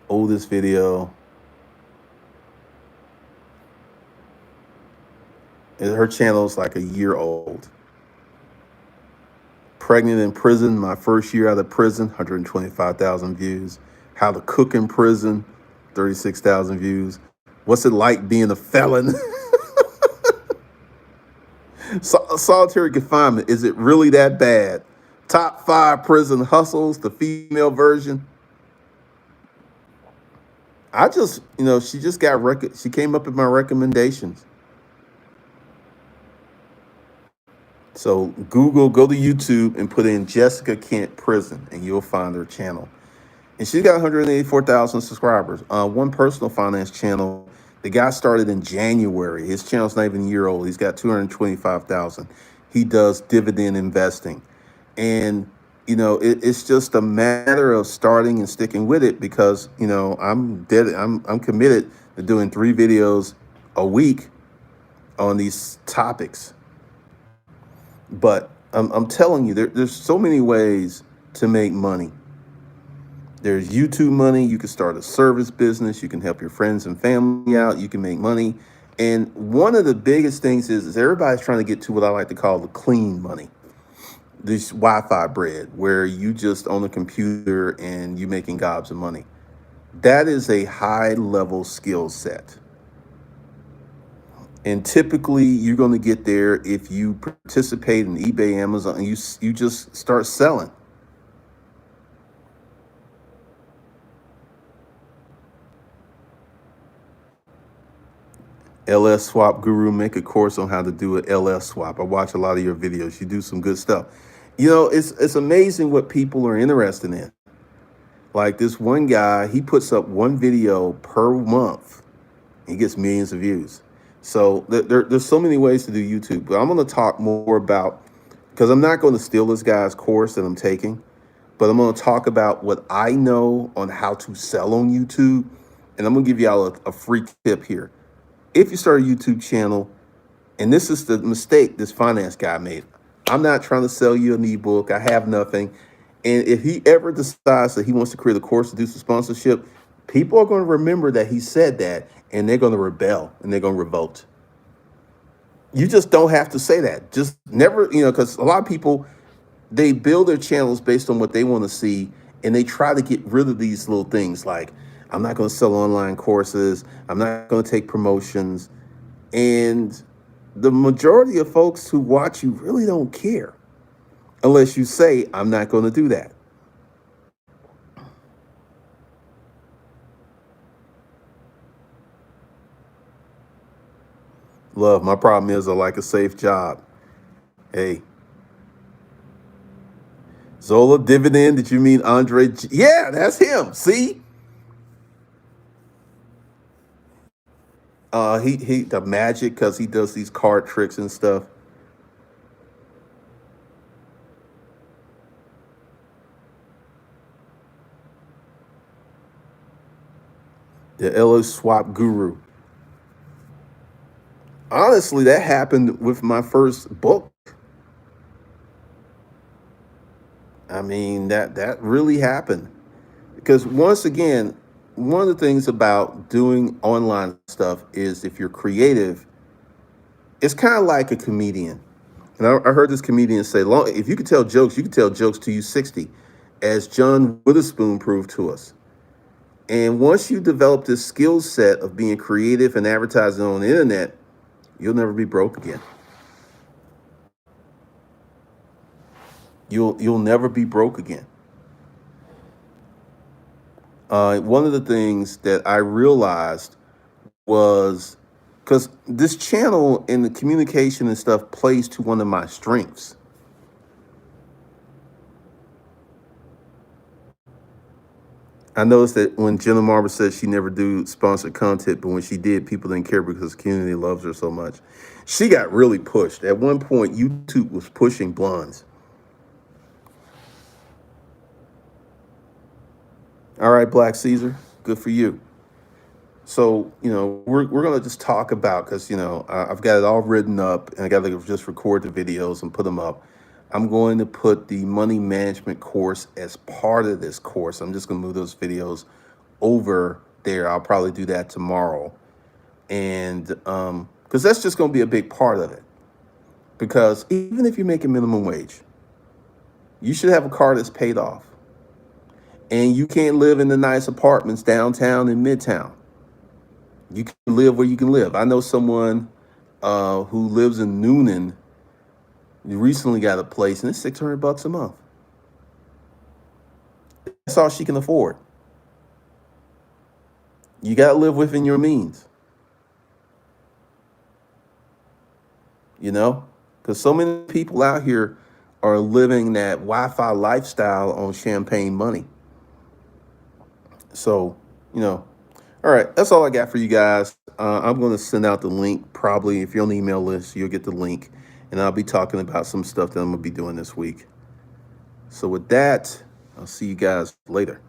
Oldest video, and her channel is like a year old. Pregnant in prison, my first year out of prison, 125,000 views. How to cook in prison, 36,000 views. What's it like being a felon? Solitary confinement, is it really that bad? Top 5 prison hustles, the female version. I just, she just she came up in my recommendations. So go to YouTube and put in Jessica Kent Prison, and you'll find her channel. And she's got 184,000 subscribers. One personal finance channel. The guy started in January. His channel's not even a year old. He's got 225,000. He does dividend investing. And, it's just a matter of starting and sticking with it because, I'm committed to doing 3 videos a week on these topics. But I'm telling you, there's so many ways to make money. There's YouTube money. You can start a service business. You can help your friends and family out. You can make money. And one of the biggest things is everybody's trying to get to what I like to call the clean money. This Wi-Fi bread where you just own a computer and you making gobs of money. That is a high level skill set. And typically you're going to get there if you participate in eBay, Amazon, and you just start selling. LS swap guru, make a course on how to do an LS swap. I watch a lot of your videos. You do some good stuff. It's amazing what people are interested in. Like this one guy, he puts up one video per month. He gets millions of views. So there's so many ways to do YouTube. But I'm going to talk more about, because I'm not going to steal this guy's course that I'm taking, but I'm going to talk about what I know on how to sell on YouTube. And I'm going to give y'all a free tip here. If you start a YouTube channel, and this is the mistake this finance guy made. I'm not trying to sell you an ebook. I have nothing. And if he ever decides that he wants to create a course to do some sponsorship, people are going to remember that he said that, and they're going to rebel and they're going to revolt. You just don't have to say that. Just never, because a lot of people, they build their channels based on what they want to see, and they try to get rid of these little things like, I'm not going to sell online courses. I'm not going to take promotions. And the majority of folks who watch you really don't care unless you say, I'm not going to do that. Love, my problem is I like a safe job. Hey. Zola Dividend, did you mean Andre? Yeah, that's him. See? He the magic, because he does these card tricks and stuff. The LO swap guru. Honestly, that happened with my first book. I mean, that really happened. Because once again, one of the things about doing online stuff is if you're creative, it's kind of like a comedian. And I heard this comedian say, if you could tell jokes, you could tell jokes to you 60, as John Witherspoon proved to us. And once you develop this skill set of being creative and advertising on the internet, you'll never be broke again. You'll never be broke again. One of the things that I realized was, because this channel and the communication and stuff plays to one of my strengths. I noticed that when Jenna Marber said she never do sponsored content, but when she did, people didn't care because the community loves her so much. She got really pushed. At one point, YouTube was pushing blondes. All right, Black Caesar, good for you. So, we're going to just talk about, because, I've got it all written up and I got to just record the videos and put them up. I'm going to put the money management course as part of this course. I'm just going to move those videos over there. I'll probably do that tomorrow. And because that's just going to be a big part of it. Because even if you're making minimum wage, you should have a car that's paid off. And you can't live in the nice apartments downtown and midtown. You can live where you can live. I know someone who lives in Noonan recently got a place, and it's $600 a month. That's all she can afford. You got to live within your means, you know, because so many people out here are living that Wi-Fi lifestyle on champagne money. So, you know, all right, that's all I got for you guys. I'm going to send out the link. Probably if you're on the email list, you'll get the link, and I'll be talking about some stuff that I'm going to be doing this week. So with that, I'll see you guys later.